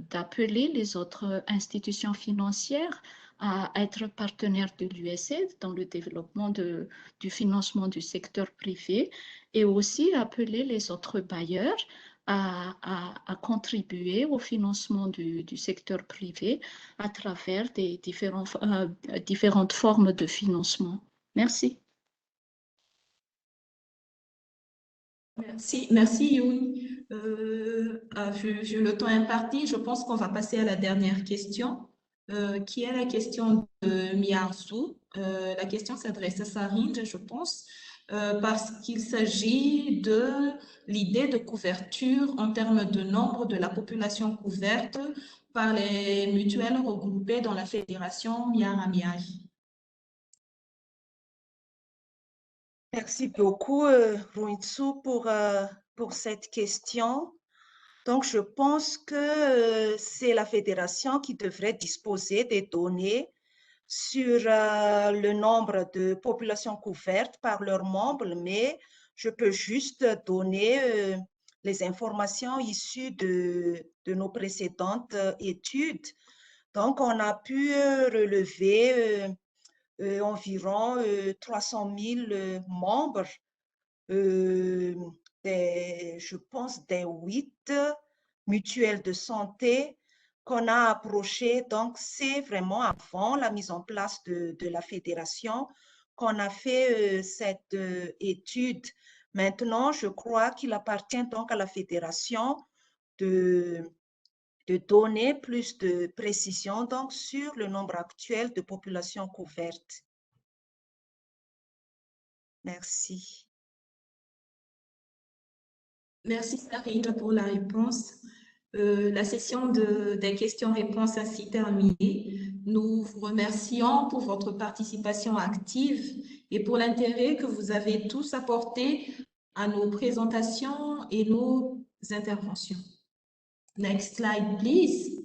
d'appeler les autres institutions financières à être partenaires de l'USAID dans le développement du financement du secteur privé et aussi appeler les autres bailleurs à contribuer au financement du secteur privé à travers des différentes formes de financement. Merci. Merci Youn. Vu le temps imparti, je pense qu'on va passer à la dernière question, qui est la question de Miarzu. La question s'adresse à Sarind, je pense, parce qu'il s'agit de l'idée de couverture en termes de nombre de la population couverte par les mutuelles regroupées dans la fédération Miaramiai. Merci beaucoup, Ruintsu, pour cette question. Donc, je pense que c'est la fédération qui devrait disposer des données sur le nombre de populations couvertes par leurs membres, mais je peux juste donner les informations issues de nos précédentes études. Donc, on a pu relever environ 300 000 membres, je pense des 8 mutuelles de santé qu'on a approché. Donc, c'est vraiment avant la mise en place de la fédération qu'on a fait cette étude. Maintenant, je crois qu'il appartient donc à la fédération de donner plus de précision donc, sur le nombre actuel de populations couvertes. Merci. Merci Sarindra pour la réponse. La session des questions-réponses ainsi terminée. Nous vous remercions pour votre participation active et pour l'intérêt que vous avez tous apporté à nos présentations et nos interventions. Next slide, please.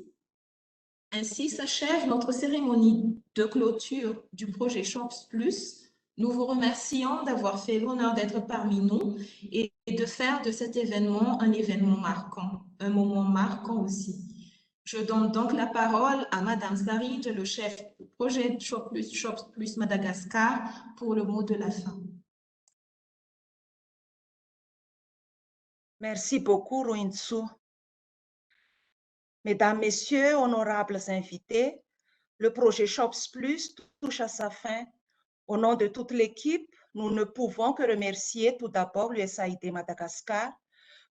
Ainsi s'achève notre cérémonie de clôture du projet Shops Plus. Nous vous remercions d'avoir fait l'honneur d'être parmi nous et de faire de cet événement un événement marquant, un moment marquant aussi. Je donne donc la parole à Madame Sarine, le chef du projet Shops Plus Madagascar, pour le mot de la fin. Merci beaucoup, Ruintsu. Mesdames, Messieurs, honorables invités, le projet Shops Plus touche à sa fin. Au nom de toute l'équipe, nous ne pouvons que remercier tout d'abord l'USAID Madagascar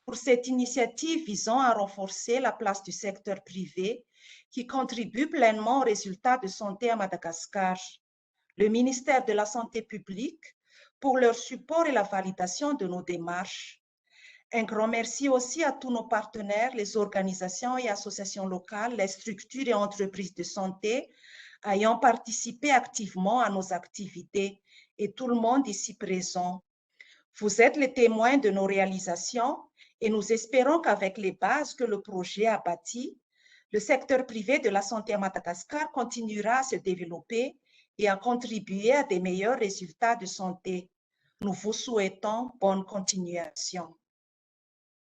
pour cette initiative visant à renforcer la place du secteur privé qui contribue pleinement aux résultats de santé à Madagascar, le ministère de la Santé publique pour leur support et la validation de nos démarches. Un grand merci aussi à tous nos partenaires, les organisations et associations locales, les structures et entreprises de santé ayant participé activement à nos activités et tout le monde ici présent. Vous êtes les témoins de nos réalisations et nous espérons qu'avec les bases que le projet a bâties, le secteur privé de la santé à Madagascar continuera à se développer et à contribuer à des meilleurs résultats de santé. Nous vous souhaitons bonne continuation.